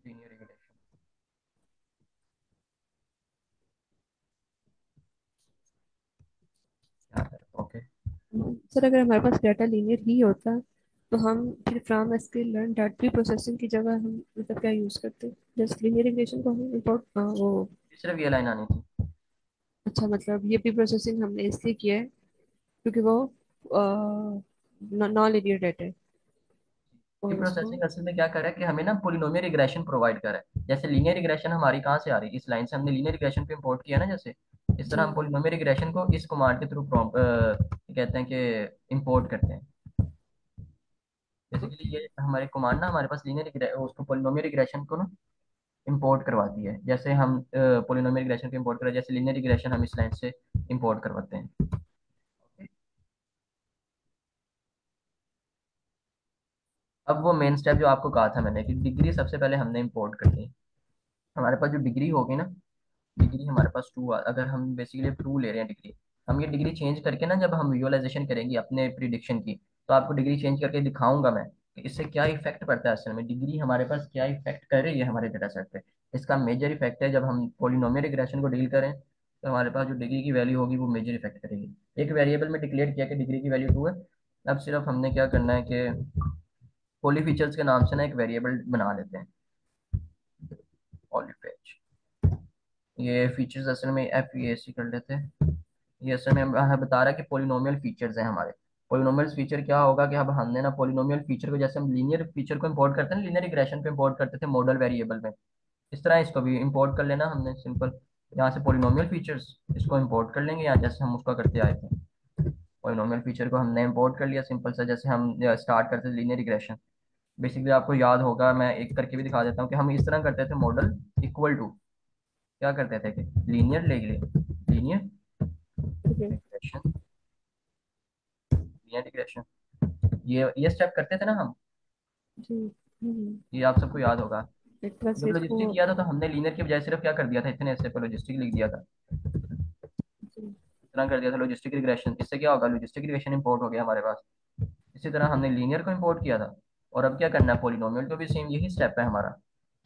linear regression. Okay, sir अगर हमारे पास डाटा लीनियर ही होता तो हम फिर from SQL learn dot pre processing की जगह हम मतलब क्या यूज करते? जस्ट लीनियर रिग्रेशन को हम इम्पोर्ट वो। सिर्फ ये लाइन आनी थी। अच्छा, मतलब ये प्री प्रोसेसिंग हमने इसलिए किया है क्योंकि वो नॉन लीनियर डाटा है प्री और उसको। प्रोसेसिंग असल में क्या कर रहा है कि हमें ना पोलिनोमियल रिग्रेशन प्रोवाइड कर रहा है। जैसे लीनियर रिग्रेशन हमारी कहाँ से आ रही है, इस लाइन से हमने लीनियर रिग्रेशन पे इंपोर्ट किया ना, जैसे इस तरह हम जी पोलिनोमियल रिग्रेशन को इस कमांड के थ्रू कहते हैं कि इंपोर्ट करते हैं। Basically okay. ये हमारे कमांड ना हमारे पास लीनियर उसको पोलिनोमियल रिग्रेशन को ना इंपोर्ट करवाती है। जैसे हम पोलिनोमियल रिग्रेशन को इंपोर्ट करें, जैसे लीनियर रिग्रेशन हम इस लाइन से इंपोर्ट करवाते हैं। अब वो मेन स्टेप जो आपको कहा था मैंने कि डिग्री सबसे पहले हमने इंपोर्ट करनी है। हमारे पास जो डिग्री होगी ना, डिग्री हमारे पास टू, अगर हम बेसिकली टू ले रहे हैं डिग्री, हम ये डिग्री चेंज करके ना जब हम विजुअलाइजेशन करेंगे अपने प्रिडिक्शन की, तो आपको डिग्री चेंज करके दिखाऊंगा मैं कि इससे क्या इफेक्ट पड़ता है। असल में डिग्री हमारे पास क्या इफेक्ट कर रही है हमारे डेटा सेट पे। इसका मेजर इफेक्ट है जब हम पोलिनोमियल रिग्रेशन को डील करें, तो हमारे पास जो डिग्री की वैल्यू होगी वो मेजर इफेक्ट करेगी। एक वेरिएबल में डिक्लेयर किया कि डिग्री की वैल्यू टू है। अब सिर्फ हमने क्या करना है कि पॉली फीचर्स के नाम से ना एक वेरिएबल बना लेते हैं, पॉली फीचर। ये फीचर्स असल में एफ ई ए सी कर लेते हैं। ये असल में हमें बता रहा है कि पोलिनोमियल फीचर्स हैं हमारे। पोलिनोमियल फीचर क्या होगा कि अब हमने ना पोलिनोमियल फीचर को, जैसे हम लीनियर फीचर को इंपोर्ट करते हैं, लीनियर रिग्रेशन को इंपोर्ट करते थे मॉडल वेरिएबल में, इस तरह इसको भी इंपोर्ट कर लेना हमने सिंपल। यहाँ से पोलिनोमियल फीचर्स इसको इंपोर्ट कर लेंगे, यहाँ जैसे हम उसका करते आए थे। पोलिनोमियल फीचर को हमने इंपोर्ट कर लिया सिंपल सा, जैसे हम स्टार्ट करते थे लीनियर रिग्रेशन। बेसिकली आपको याद होगा, मैं एक करके भी दिखा देता हूँ कि हम इस तरह करते थे मॉडल इक्वल टू, क्या करते थे कि लीनियर ले लिए, लीनियर ठीक है। रिग्रेशन, लीनियर रिग्रेशन, ये स्टेप करते थे ना हम। जी। हम्म। ये आप सबको याद होगा। एक तरह से जब इसको। लॉजिस्टिक किया था तो हमने लीनियर की बजाय सिर्फ क्या कर दिया था, इतने ऐसे पे लॉजिस्टिक लिख दिया था, जी। इतना कर दिया था लॉजिस्टिक रिग्रेशन। इससे क्या होगा, लॉजिस्टिक रिग्रेशन इंपोर्ट हो गया हमारे पास। इसी तरह हमने लीनियर को इंपोर्ट किया था। और अब क्या करना है, पॉलिनोमियल को भी सेम यही स्टेप है हमारा।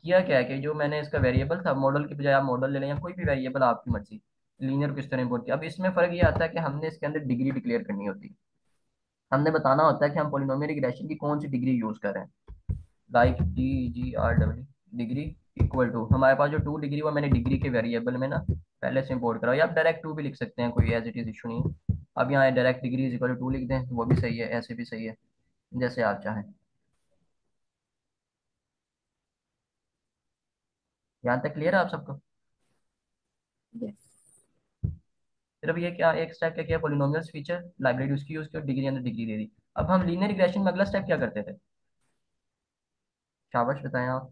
किया क्या है कि जो मैंने इसका वेरिएबल था, मॉडल की बजाय आप मॉडल ले लें या कोई भी वेरिएबल आपकी मर्जी, लीनियर को इस तरह इंपोर्ट किया। अब इसमें फर्क ये आता है कि हमने इसके अंदर डिग्री डिक्लेयर करनी होती है। हमने बताना होता है कि हम पोलिनोमियल रिग्रेशन की कौन सी डिग्री यूज कर रहे हैं। Like DGRW, degree equal to, हमारे पास जो टू डिग्री वो मैंने डिग्री के वेरिएबल में ना पहले से इंपोर्ट करा, या आप डायरेक्ट टू भी लिख सकते हैं, कोई एज इट इज इशू नहीं है। अब यहाँ direct degree is equal to 2 लिख दें तो वो भी सही है, ऐसे भी सही है, जैसे आप चाहें। यहाँ तक क्लियर है आप सबको? यस। फिर अब ये क्या एक स्टेप क्या किया, पोलिनोमियल्स फीचर लाइब्रेरी उसकी यूज की और डिग्री अंदर डिग्री दे दी। अब हम लीनियर रिग्रेशन में अगला स्टेप क्या करते थे? शाबाश बताएं आप।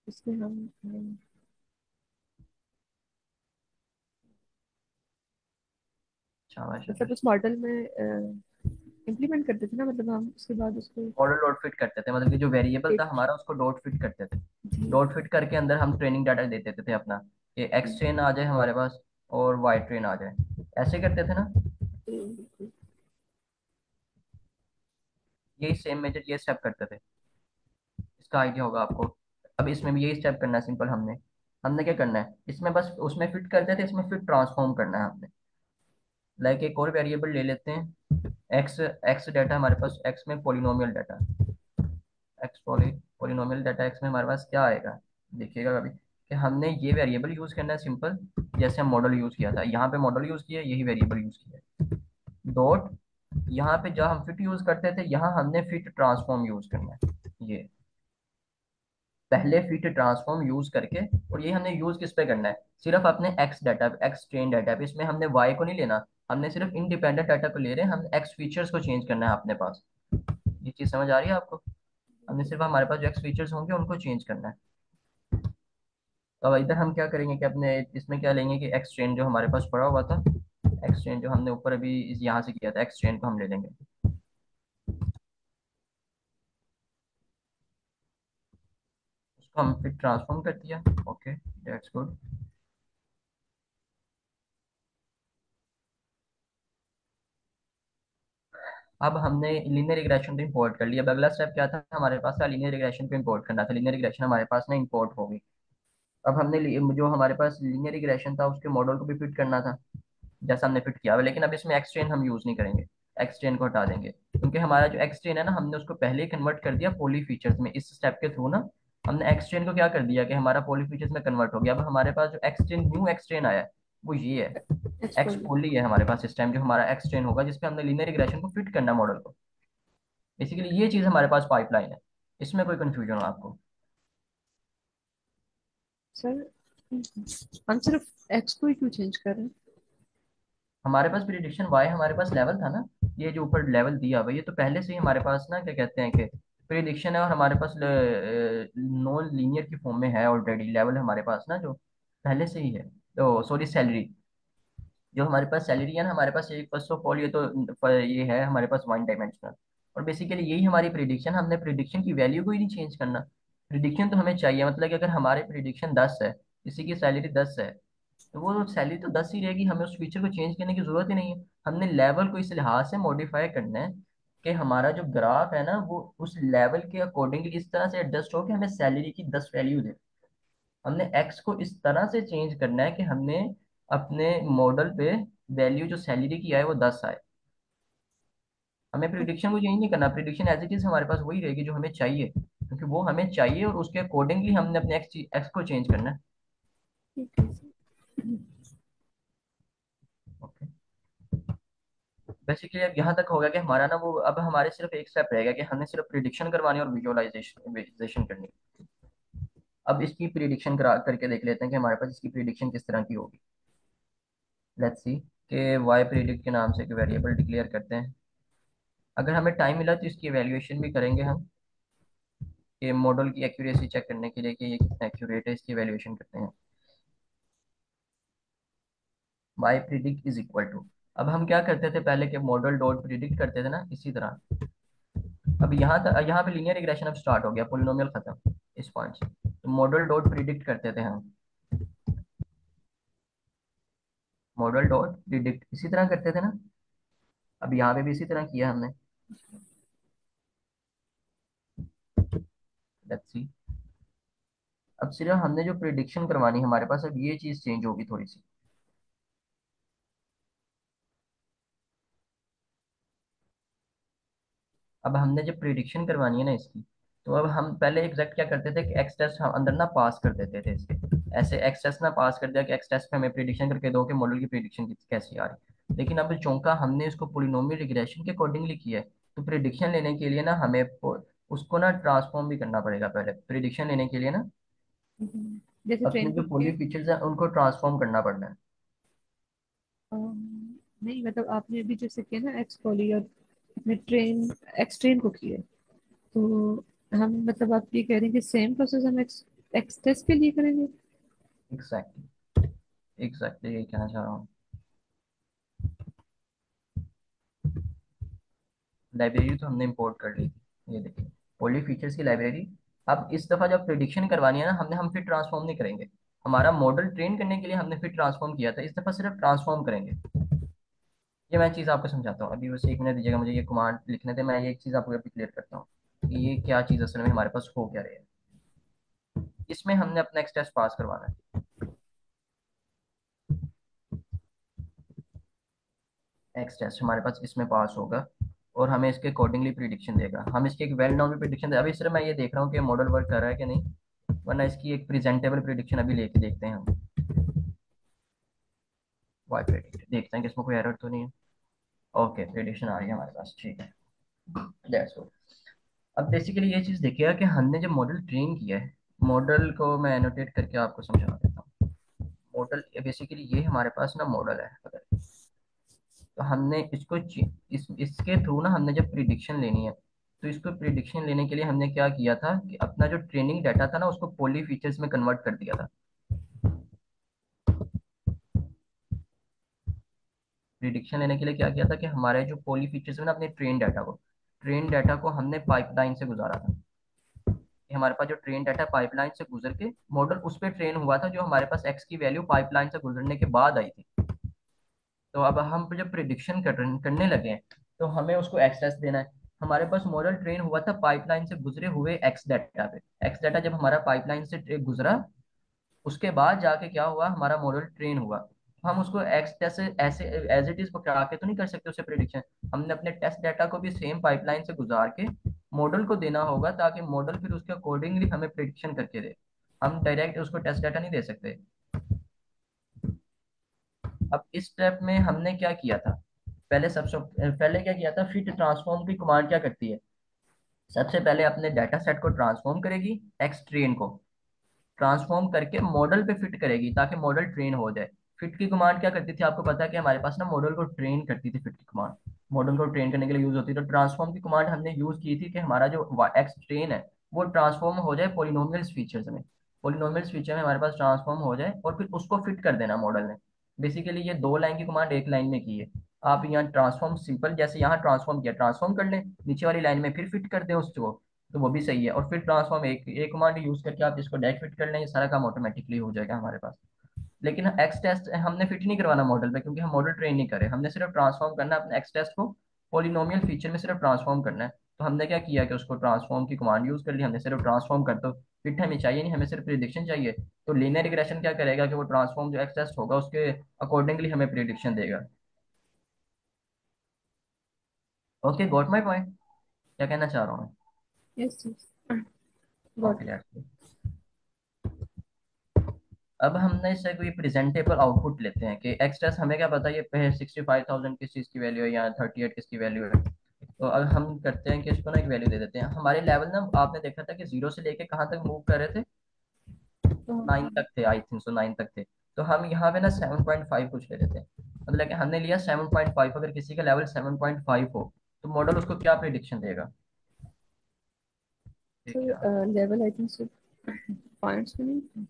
इसमें हम शाबाश मतलब शाबाश। उस मॉडल में इम्प्लीमेंट करते थे ना, मतलब हम उसके बाद उसको मॉडल डॉट फिट करते थे, मतलब कि जो वेरिएबल था एक। हमारा उसको डॉट फिट करते थे। जी। डॉट फिट करके अंदर हम ट्रेनिंग डाटा दे देते थे अपना, कि एक्स ट्रेन आ जाए हमारे पास और वाई ट्रेन आ जाए। ऐसे करते थे ना? बिल्कुल। यही सेम मेथड ये स्टेप करते थे, इसका आइडिया होगा आपको। अब इसमें भी यही स्टेप करना है सिंपल। हमने हमने क्या करना है इसमें, बस उसमें फिट करते थे, इसमें फिट ट्रांसफॉर्म करना है हमने। लाइक एक और वेरिएबल ले लेते हैं, एक्स। एक्स डाटा हमारे पास, एक्स में polynomial data, x polynomial data x में हमारे पास क्या आएगा, देखिएगा कभी, कि हमने ये वेरिएबल यूज करना है सिंपल, जैसे हम मॉडल यूज किया था, यहाँ पे मॉडल यूज किया, यही वेरिएबल यूज किया। डॉट, यहाँ पे जहाँ हम फिट यूज करते थे यहाँ हमने फिट ट्रांसफॉर्म यूज करना है। ये पहले फिट ट्रांसफॉर्म यूज करके, और ये हमने यूज किस पे करना है, सिर्फ अपने x data, x train data पे। इसमें हमने वाई को नहीं लेना, हमने सिर्फ इंडिपेंडेंट डाटा को ले रहे हैं, हम एक्स फीचर्स को चेंज करना है अपने पास। ये चीज समझ आ रही है आपको? हमने सिर्फ हमारे पास जो एक्स फीचर्स होंगे उनको चेंज करना है। तो अब इधर हम क्या करेंगे कि अपने इसमें क्या लेंगे कि एक्स ट्रेन जो हमारे पास पड़ा हुआ था, एक्स ट्रेन जो हमने ऊपर अभी यहाँ से किया था, एक्स ट्रेन को हम ले लेंगे, उसको हम फिर ट्रांसफॉर्म कर दिया। Okay, that's good. अब हमने लीनियर रिग्रेशन पे इंपोर्ट कर लिया। अब अगला स्टेप क्या था हमारे पास, था लीनियर रिग्रेशन पे इंपोर्ट करना था। लीनियर रिग्रेशन हमारे पास ना इंपोर्ट हो गई। अब हमने जो हमारे पास लीनियर रिग्रेशन था उसके मॉडल को भी फिट करना था, जैसा हमने फिट किया हुआ है। लेकिन अब इसमें एक्सट्रेन हम यूज नहीं करेंगे, एक्सट्रेन को हटा देंगे, क्योंकि हमारा जो एक्सट्रेन है ना, हमने उसको पहले ही कन्वर्ट कर दिया पॉली फीचर्स में। इस स्टेप के थ्रू ना हमने एक्सट्रेन को क्या कर दिया कि हमारा पॉली फीचर्स में कन्वर्ट हो गया। अब हमारे पास जो एक्सट्रेन, न्यू एक्सट्रेन आया है वो ये है, एच एक्स पॉली। पॉली है हमारे पास इस टाइम, जो हमारा एक्सट्रेन होगा जिसपे हमने लीनियर रिग्रेशन को फिट करना मॉडल को। बेसिकली ये चीज हमारे पास पाइपलाइन है, इसमें कोई कंफ्यूजन हो आपको? सर हम सिर्फ एक्स को ही क्यों चेंज कर रहे हैं? हमारे पास प्रिडिक्शन वाई हमारे पास लेवल था ना, ये जो ऊपर लेवल दिया हुआ है, ये तो पहले से ही हमारे पास ना क्या कहते हैं कि प्रिडिक्शन है, और हमारे पास नॉन लीनियर की फॉर्म में है ऑलरेडी लेवल हमारे पास ना, जो पहले से ही है। तो सॉरी, सैलरी, जो हमारे पास सैलरी है ना हमारे पास, ये फर्स्ट ऑफ ऑल ये तो ये है हमारे पास वन डायमेंशनल। और बेसिकली यही हमारी प्रिडिक्शन, हमने प्रिडिक्शन की वैल्यू को ही नहीं चेंज करना। प्रिडिक्शन तो हमें चाहिए, मतलब कि अगर हमारे प्रिडिक्शन 10 है, किसी की सैलरी 10 है, तो वो सैलरी तो 10 ही रहेगी, हमें उस फीचर को चेंज करने की जरूरत ही नहीं है। हमने लेवल को इस लिहाज से मॉडिफाई करना है कि हमारा जो ग्राफ है ना वो उस लेवल के अकॉर्डिंगली इस तरह से एडजस्ट हो कि हमें सैलरी की 10 वैल्यू दे। हमने एक्स को इस तरह से चेंज करना है कि हमने अपने मॉडल पे वैल्यू जो सैलरी की आए वो 10 आए। हमें प्रिडिक्शन को चेंज नहीं करना, प्रिडिक्शन एज इट इज हमारे पास वही रहेगी जो हमें चाहिए, क्योंकि वो हमें चाहिए और उसके अकॉर्डिंगली हमने अपने एक्स एक्स को चेंज करना है। ठीक है सर। ओके, बेसिकली अब यहाँ तक होगा कि हमारा ना वो, अब हमारे सिर्फ एक स्टेप रहेगा कि हमने सिर्फ प्रिडिक्शन करवानी है और विजुअलाइजेशन करनी है। अब इसकी प्रिडिक्शन करा करके देख लेते हैं कि हमारे पास इसकी प्रिडिक्शन किस तरह की होगी। लेट्स सी कि वाई प्रिडिक्ट के नाम से एक वेरिएबल डिक्लेयर करते हैं। अगर हमें टाइम मिला तो इसकी एवेल्युएशन भी करेंगे हम, कि मॉडल की एक्यूरेसी चेक करने के लिए कि ये कितना एक्यूरेट है, इसकी एवेल्युएशन करते हैं। Y predict is equal to, अब हम क्या करते थे पहले के मॉडल डॉट प्रिडिक्ट करते थे ना, इसी तरह। अब यहाँ तक, यहाँ पे लीनियर रिग्रेशन अब स्टार्ट हो गया, पोलिनोमियल खत्म इस पॉइंट से। तो मॉडल डॉट प्रिडिक्ट करते थे हम, मॉडल डॉट प्रिडिक्ट इसी तरह करते थे ना। अब यहाँ पे भी इसी तरह किया हमने। लेट्स सी, अब सिर्फ हमने जो प्रिडिक्शन करवानी है हमारे पास, अब ये चीज चेंज होगी थोड़ी सी। अब हमने जब प्रिडिक्शन करवानी है ना इसकी, तो अब हम पहले एग्जैक्ट क्या करते थे कि एक्स टेस्ट हम अंदर ना पास कर देते थे इसके, ऐसे एक्स टेस्ट ना पास कर दिया कि एक्स टेस्ट पे हमें प्रिडिक्शन करके दो कि मॉडल की प्रिडिक्शन कैसी आ रही है। लेकिन अब चूंकि हमने इसको पोलिनोमियल रिग्रेशन के अकॉर्डिंगली किया है, तो प्रिडिक्शन लेने के लिए ना हमें उसको ना ट्रांसफॉर्म भी करना पड़ेगा पहले प्रिडिक्शन लेने के लिए ना। जैसे अपने ट्रेन को जो पोली किया। फीचर्स हैं उनको ट्रांसफॉर्म करना पड़ना है। नहीं मतलब आपने अभी जैसे किया ना एक्स पॉली और अपने ट्रेन एक्स ट्रेन को किया, तो हम मतलब आप ये कह रहे हैं कि सेम प्रोसेस हम एक्स एक्स टेस्ट के लिए करेंगे। एग्जैक्टली, एग्जैक्टली यही कहना चाह रहा हूँ। लाइब्रेरी तो हमने इंपोर्ट कर ली थी, ये देखिए पोली फीचर्स की लाइब्रेरी। अब इस दफा जब प्रिडिक्शन करवानी है ना, हम फिर ट्रांसफॉर्म नहीं करेंगे। हमारा मॉडल ट्रेन करने के लिए हमने फिर ट्रांसफॉर्म किया था, इस दफा सिर्फ ट्रांसफॉर्म करेंगे। ये मैं चीज़ आपको समझाता हूँ, अभी बस 1 मिनट दीजिएगा मुझे, ये कमांड लिखने थे, मैं ये एक चीज़ आपको अभी क्लियर करता हूँ कि ये क्या चीज़ असल में हमारे पास हो क्या रही है। इसमें हमने अपना एक्स टेस्ट पास करवाना है। एक्स टेस्ट हमारे पास इसमें पास होगा और हमें इसके अकॉर्डिंगली प्रिडिक्शन देगा। हम इसकी एक वेल नोन भी प्रिडिक्शन दे, अभी सिर्फ मैं ये देख रहा हूँ कि मॉडल वर्क कर रहा है कि नहीं, वरना इसकी एक प्रेजेंटेबल प्रिडिक्शन अभी लेके देखते हैं हम। वाई प्रिडिक्ट देखते हैं कि इसमें कोई एरर तो नहीं है। ओके, प्रिडिक्शन आ रही है हमारे पास, ठीक है, दैट्स गुड। अब बेसिकली ये चीज़ देखिएगा कि हमने जब मॉडल ट्रेन किया है, मॉडल को मैं एनोटेट करके आपको समझा देता हूँ। मॉडल बेसिकली ये हमारे पास ना मॉडल है अगर, तो हमने इसको इसके थ्रू ना हमने जब प्रिडिक्शन लेनी है, तो इसको प्रिडिक्शन लेने के लिए हमने क्या किया था कि अपना जो ट्रेनिंग डाटा था ना उसको पॉली फीचर्स में कन्वर्ट कर दिया था। प्रिडिक्शन लेने के लिए क्या किया था कि हमारे जो पॉली फीचर्स में ना अपने ट्रेन डाटा को हमने पाइपलाइन से गुजारा था। कि हमारे पास जो ट्रेन डाटा पाइपलाइन से गुजर के मॉडल उस पर ट्रेन हुआ था, जो हमारे पास एक्स की वैल्यू पाइपलाइन से गुजरने के बाद आई थी। तो अब हम जब प्रिडिक्शन करने लगे हैं, तो हमें उसको एक्सेस देना है। हमारे पास मॉडल ट्रेन हुआ था पाइपलाइन से गुजरे हुए एक्स डाटा पे। एक्स डाटा जब हमारा पाइपलाइन से गुजरा, उसके बाद जाके क्या हुआ, हमारा मॉडल ट्रेन हुआ। हम उसको एक्स जैसे ऐसे एज इट इज पकड़ा के तो नहीं कर सकते उसे प्रिडिक्शन। हमने अपने टेस्ट डाटा को भी सेम पाइपलाइन से गुजार के मॉडल को देना होगा, ताकि मॉडल फिर उसके अकॉर्डिंगली हमें प्रिडिक्शन करके दे। हम डायरेक्ट उसको टेस्ट डाटा नहीं दे सकते। अब इस स्टेप में हमने क्या किया था, पहले सबसे पहले क्या किया था, फिट ट्रांसफॉर्म की कमांड क्या करती है, सबसे पहले अपने डाटा सेट को ट्रांसफॉर्म करेगी, एक्स ट्रेन को ट्रांसफॉर्म करके मॉडल पे फिट करेगी ताकि मॉडल ट्रेन हो जाए। फिट की कमांड क्या करती थी, आपको पता है कि हमारे पास ना मॉडल को ट्रेन करती थी। फिट की कमांड मॉडल को ट्रेन करने के लिए यूज होती है। तो ट्रांसफॉर्म की कमांड हमने यूज की थी कि हमारा जो एक्स ट्रेन है वो ट्रांसफॉर्म हो जाए पोलिनोमियल्स फीचर्स में। पोलिनोमियल्स फीचर में हमारे पास ट्रांसफॉर्म हो जाए और फिर उसको फिट कर देना मॉडल ने। बेसिकली ये 2 लाइन की कमांड एक लाइन में की है। आप यहाँ ट्रांसफॉर्म सिंपल जैसे यहाँ ट्रांसफॉर्म किया, ट्रांसफॉर्म कर लें, नीचे वाली लाइन में फिर फिट कर दें उसको, तो वो भी सही है। और फिर ट्रांसफॉर्म एक एक कमांड यूज करके आप इसको डायरेक्ट फिट कर लें, ये सारा काम ऑटोमेटिकली हो जाएगा हमारे पास। लेकिन एक्स टेस्ट हमने फिट नहीं करवाना मॉडल पे, क्योंकि हम मॉडल ट्रेन नहीं करें, हमने सिर्फ ट्रांसफॉर्म करना है अपने एक्स टेस्ट को, पॉलिनोमियल फीचर में सिर्फ ट्रांसफॉर्म करना है। तो हमने क्या किया कि उसको ट्रांसफॉर्म की कमांड यूज कर ली, हमने सिर्फ ट्रांसफॉर्म कर दो। फिट हमें चाहिए नहीं, हमें सिर्फ प्रिडिक्शन चाहिए। तो लीनियर रिग्रेशन क्या करेगा कि वो ट्रांसफॉर्म जो एक्स टेस्ट होगा उसके अकॉर्डिंगली हमें प्रिडिक्शन देगा। ओके, गॉट माई पॉइंट, क्या कहना चाह रहा हूँ यस यस, मैं। Got okay, it. अब हमने इससे कोई प्रेजेंटेबल आउटपुट लेते हैं कि एक्स टेस्ट हमें क्या पता ये 65,000 किस चीज़ की वैल्यू है या 38 किसकी वैल्यू है। तो अब हम करते हैं कि इसको ना एक वैल्यू दे देते हैं। हमारे लेवल ना आपने देखा था कि 0 से लेके कहाँ तक मूव कर रहे थे, तो 9 तक थे, आई थिंक सो 9 तक थे। तो हम यहाँ पे ना 7.5 कुछ ले लेते हैं। मतलब कि हमने लिया 7.5, अगर किसी का लेवल 7.5 हो तो मॉडल उसको क्या प्रिडिक्शन देगा। ठीक है, sir level I think sir points में नहीं।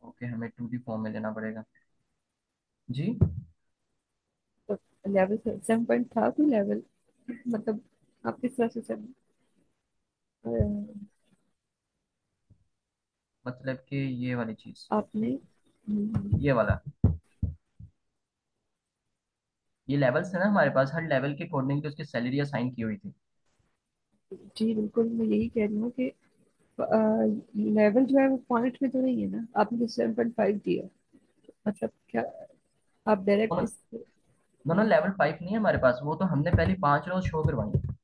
ओके, हमें 2D फॉर्म में लेना पड़ेगा जी। तो लेवल 7 पॉइंट था कोई लेवल, मतलब आप किस तरह से सेवन। मतलब कि ये वाली चीज़, आपने ये वाला, ये लेवल्स है ना हमारे पास, हर लेवल के अकॉर्डिंग उसकी सैलरी असाइन की हुई थी। जी बिल्कुल, मैं यही कह रही हूँ कि लेवल जो है वो पॉइंट में तो नहीं है ना, आपने तो 7.5 दिया, मतलब क्या आप डायरेक्ट इस। दोनों लेवल 5 नहीं है हमारे पास, वो तो हमने पहले 5 रोज शो करवाई है।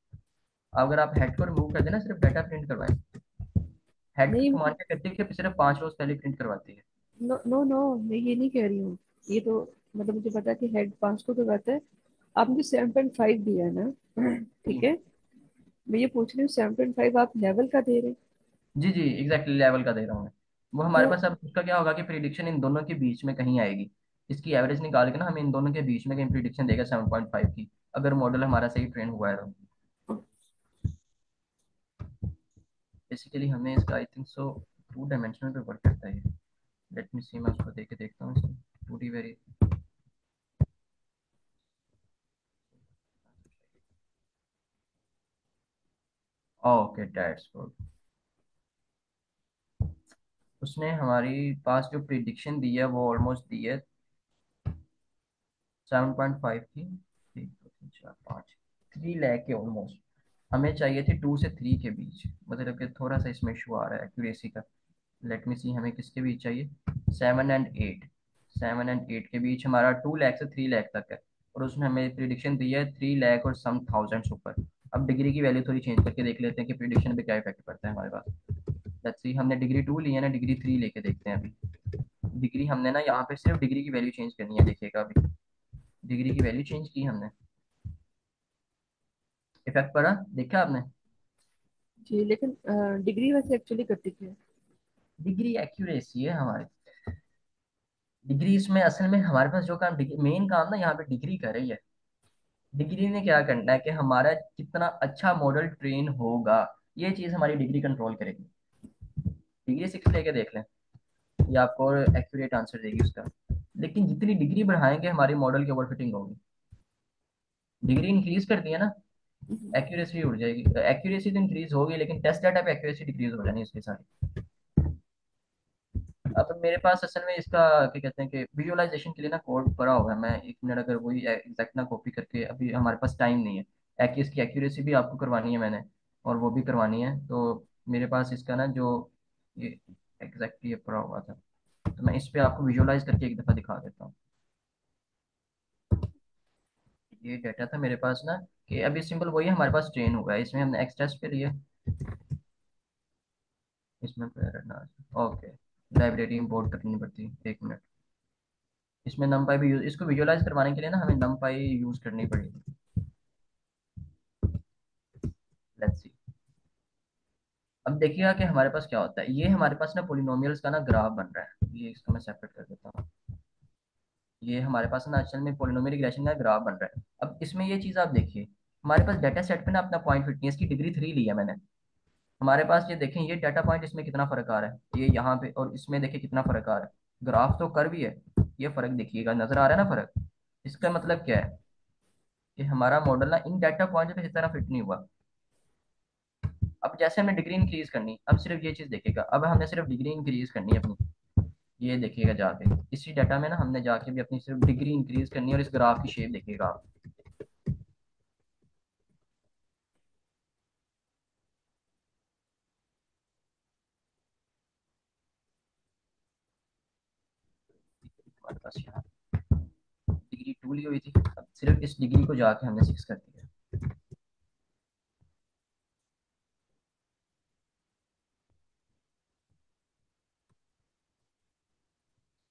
अगर आप हेड को रिमूव कर देना, सिर्फ डाटा प्रिंट करवाएं। हेड की नहीं कमांड क्या करती है कि सिर्फ 5 रोज पहले प्रिंट करवाती है। नो नो नो, मैं ये नहीं कह रही हूँ। ये तो मतलब मुझे पता है कि हेड 5 को करवाता है। आप मुझे 7.5 दिया है ना? जी ठीक है। मैं ये पूछ रही हूँ 7.5 आप लेवल का दे रहे हैं? जी जी, एग्जैक्टली लेवल का दे रहा हूँ मैं। वो हमारे तो पास अब उसका क्या होगा कि प्रिडिक्शन इन दोनों के बीच में कहीं आएगी। इसकी एवरेज निकाल के ना हमें इन दोनों के बीच में कहीं प्रिडिक्शन देगा 7.5 की, अगर मॉडल हमारा सही ट्रेन हुआ है तो। बेसिकली हमें इसका आई थिंक सो 2 डायमेंशनल पे वर्क करता है। लेट मी सी, मैं उसको देख के देखता हूँ इसको। 2D very, okay that's good. उसने हमारी पास जो प्रिडिक्शन दी है वो ऑलमोस्ट दी है 7.5 की। 1 2 3 4 5, 3 लाख के ऑलमोस्ट। हमें चाहिए थी 2 से 3 के बीच, मतलब कि थोड़ा सा इसमें इशू आ रहा है एक्यूरेसी का। लेट मी सी, हमें किसके बीच चाहिए? 7 एंड 8। 7 एंड 8 के बीच हमारा 2 लाख से 3 लाख तक है। और उसने हमें प्रिडिक्शन दी है 3 लाख और सम थाउजेंड्स ऊपर। अब डिग्री की वैल्यू थोड़ी चेंज करके देख लेते हैं कि प्रिडिक्शन पे क्या इफेक्ट पड़ता है हमारे पास। लेट्स सी, हमने डिग्री 2 ली है ना, डिग्री 3 लेके देखते हैं अभी। डिग्री हमने ना यहाँ पे सिर्फ डिग्री की वैल्यू चेंज करनी है, देखिएगा अभी। डिग्री की वैल्यू चेंज की हमने, इफेक्ट पड़ा, देखा आपने? जी, लेकिन डिग्री वैसे एक्चुअली करती क्या है? डिग्री एक्यूरेसी है हमारी। डिग्री इसमें असल में हमारे पास जो काम, मेन काम ना यहाँ पे डिग्री कर रही है। डिग्री ने क्या करना है कि हमारा कितना अच्छा मॉडल ट्रेन होगा, ये चीज हमारी डिग्री कंट्रोल करेगी। डिग्री 6 लेके देख लें, ये आपको एक्यूरेट आंसर देगी उसका। लेकिन जितनी डिग्री बढ़ाएंगे हमारी मॉडल की ओवरफिटिंग होगी। डिग्री इंक्रीज कर दिया ना, हम्म। एक्यूरेसी उड़ जाएगी। एक्यूरेसी तो इंक्रीज होगी लेकिन टेस्ट डाटा पे एक्यूरेसी डिक्रीज हो जानी है उसके साथ। अब मेरे पास असल में इसका क्या कहते हैं कि विजुअलाइजेशन के लिए ना कोड पड़ा हुआ है। मैं 1 मिनट अगर वही एग्जैक्ट ना कॉपी करके, अभी हमारे पास टाइम नहीं है। इसकी एक्यूरेसी भी आपको करवानी है मैंने, और वो भी करवानी है। तो मेरे पास इसका ना जो ये एग्जैक्ट ये पड़ा हुआ था, तो मैं इस पे आपको विजुअलाइज करके एक दफ़ा दिखा देता हूँ। ये डाटा था मेरे पास ना, कि अभी सिंपल वही हमारे पास ट्रेन हुआ है। इसमें हमने एक्स टेस्ट पे लिए, इसमें ओके, लाइब्रेरी इंपोर्ट करनी पड़ती है, 1 मिनट। इसमें नमपाई भी यूज, इसको विजुअलाइज करवाने के लिए ना हमें नमपाई यूज करनी पड़ेगी। लेट्स सी, अब देखिएगा कि हमारे पास क्या होता है। ये हमारे पास ना पोलिनोमियल्स का ना ग्राफ बन रहा है, ये इसको मैं सेपरेट कर देता हूँ। ये हमारे पास ना असल में पोलिनोमियल रिग्रेशन का ग्राफ बन रहा है। अब इसमें ये चीज़ आप देखिए, हमारे पास डाटा सेट पे ना अपना पॉइंट फिटनेस की डिग्री 3 लिया मैंने। हमारे पास ये देखें, ये डाटा पॉइंट, इसमें कितना फर्क आ रहा है, ये यहाँ पे और इसमें देखिए कितना फर्क आ रहा है। ग्राफ तो कर भी है, ये फर्क देखिएगा, नजर आ रहा है ना फर्क। इसका मतलब क्या है कि हमारा मॉडल ना इन डाटा पॉइंट पे इस तरह फिट नहीं हुआ। अब जैसे हमने डिग्री इंक्रीज करनी, अब सिर्फ ये चीज देखेगा, अब हमने सिर्फ डिग्री इंक्रीज करनी है अपनी। ये देखिएगा जाके इसी डाटा में ना हमने जाके भी अपनी सिर्फ डिग्री इंक्रीज करनी है, और इस ग्राफ की शेप देखिएगा आप। हमारे पास यहाँ डिग्री 2 ली हुई थी, अब सिर्फ इस डिग्री को जाके हमने 6 कर दिया।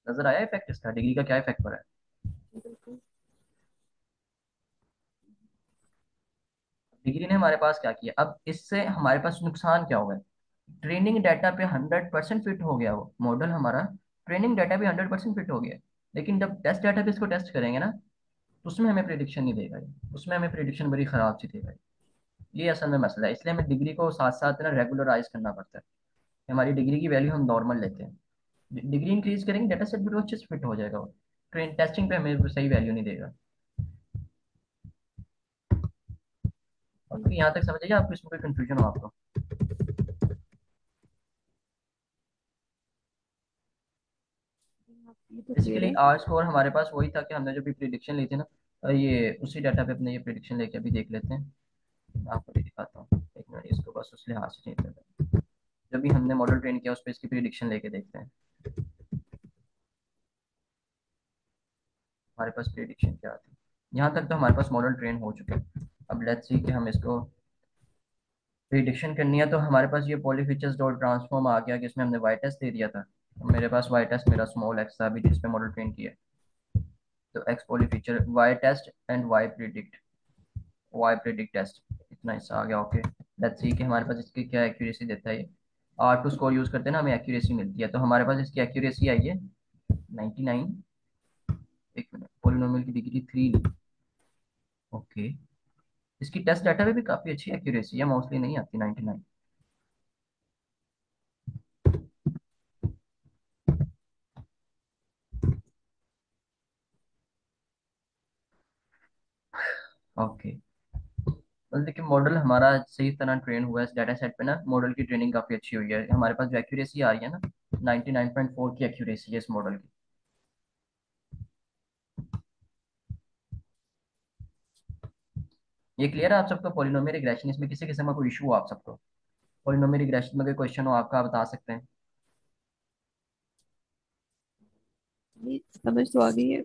नजर आया इफेक्ट इसका, डिग्री का क्या इफेक्ट पड़ा है? बिल्कुल। डिग्री ने हमारे पास क्या किया, अब इससे हमारे पास नुकसान क्या हुआ है? ट्रेनिंग डाटा पे 100% फिट हो गया वो मॉडल हमारा। ट्रेनिंग डाटा पे 100% फिट हो गया, लेकिन जब टेस्ट डाटा पे इसको टेस्ट करेंगे ना, तो उसमें हमें प्रिडिक्शन नहीं देगा ये। उसमें हमें प्रिडिक्शन बड़ी खराब सी देगा ये असल में मसला है। इसलिए हमें डिग्री को साथ साथ ना रेगुलराइज करना पड़ता है। हमारी डिग्री की वैल्यू हम नॉर्मल लेते हैं। डिग्री इंक्रीज करेंगे डाटा सेट भी अच्छे से फिट हो जाएगा वो। ट्रेन टेस्टिंग पे हमें सही वैल्यू नहीं देगा। और फिर यहाँ तक समझिए, आपको इसमें कोई कंफ्यूजन हो आपको? ये तो क्लियर बेसिकली है। आर स्कोर हमारे पास वही था कि हमने जो भी प्रिडिक्शन ली थी ना, ये उसी डाटा पे अपने ये प्रिडिक्शन लेके अभी देख लेते हैं। मैं आपको भी दिखाता हूँ, 1 मिनट, इसको बस उस लिहाज से चेंज करते हैं। जब भी हमने मॉडल ट्रेन किया उस पर इसकी प्रिडिक्शन लेके देखते हैं हमारे पास प्रिडिक्शन क्या आती है। यहाँ तक तो हमारे पास मॉडल ट्रेन हो चुका है। अब लेट्स सी कि हम इसको प्रिडिक्शन करनी है तो हमारे पास ये पॉली फीचर्स डॉट ट्रांसफॉर्म आ गया, कि इसमें हमने वाई टेस्ट दे दिया था। मेरे पास वाई टेस्ट मेरा स्मॉल एक्स था अभी जिस पे मॉडल ट्रेन किया। तो X poly feature Y test and Y predict test, इतना हिस्सा आ गया। ओके, लेट्स सी कि हमारे पास इसकी क्या एक्यूरेसी देता है ये। R2 स्कोर यूज करते हैं ना, हमें एक्यूरेसी मिलती है। तो हमारे पास इसकी एक्यूरेसी आई है 99। एक मिनट, पोलिनोमियल की डिग्री 3 ली। ओके, इसकी टेस्ट डाटा में भी काफी अच्छी एक्यूरेसी है, मोस्टली नहीं आती 99। ओके, बस देखिए मॉडल हमारा सही तरह ट्रेन हुआ है इस डाटा सेट पे ना, मॉडल की ट्रेनिंग काफी अच्छी हुई है। हमारे पास जो एक्यूरेसी आ रही है ना, 99.4 की एक्यूरेसी है इस मॉडल की। ये क्लियर है आप सबको? पॉलिनोमियल रिग्रेशन इसमें किसी किस्म का कोई इशू हो आप सबको? पॉलिनोमियल रिग्रेशन में कोई क्वेश्चन हो आपका, आप बता सकते हैं। ये समझ तो आ गई है।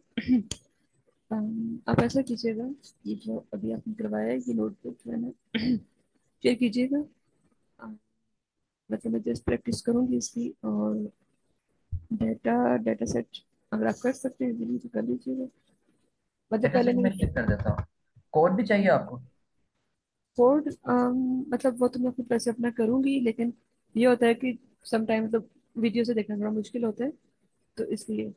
आप ऐसा कीजिएगा, ये जो अभी आपने करवाया है ये नोटबुक जो है ना शेयर कीजिएगा। अ, मतलब मैं जस्ट प्रैक्टिस करूंगी इसकी, और डेटा डेटा सेट अगर आप कर सकते हैं इजीली तो कर लीजिएगा। मतलब डेटा पहले सेट में मैंने शेयर कर देता हूँ। कोड भी चाहिए आपको? कोड, मतलब वो तो मैं खुद पैसे अपना करूंगी, लेकिन ये होता है कि समटाइम मतलब वीडियो से देखना थोड़ा मुश्किल होता है, तो इसलिए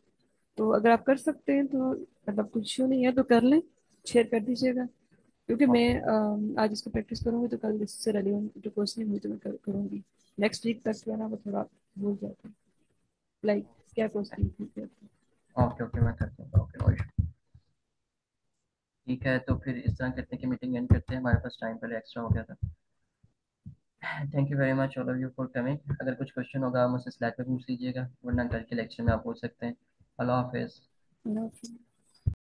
तो अगर आप कर सकते हैं तो मतलब कुछ इशू नहीं है तो कर लें, शेयर कर दीजिएगा। क्योंकि मैं ओके। आज इसको प्रैक्टिस करूंगी तो कल इससे रेलिवेंट जो क्वेश्चन हुई तो मैं करूंगी। नेक्स्ट वीक तक जो है ना वो थोड़ा भूल जाता हूँ, लाइक क्या क्वेश्चन थी। ओके ओके, मैं करता हूँ। Okay, no issue. ठीक है, तो फिर इस तरह करते हैं कि मीटिंग एंड करते हैं, हमारे पास टाइम पहले एक्स्ट्रा हो गया था। Thank you very much all of you for coming. अगर कुछ क्वेश्चन होगा आप मुझसे स्लैक पे पूछ लीजिएगा, वरना कल के लेक्चर में आप पूछ सकते हैं। अल्लाह हाफिज़। फिर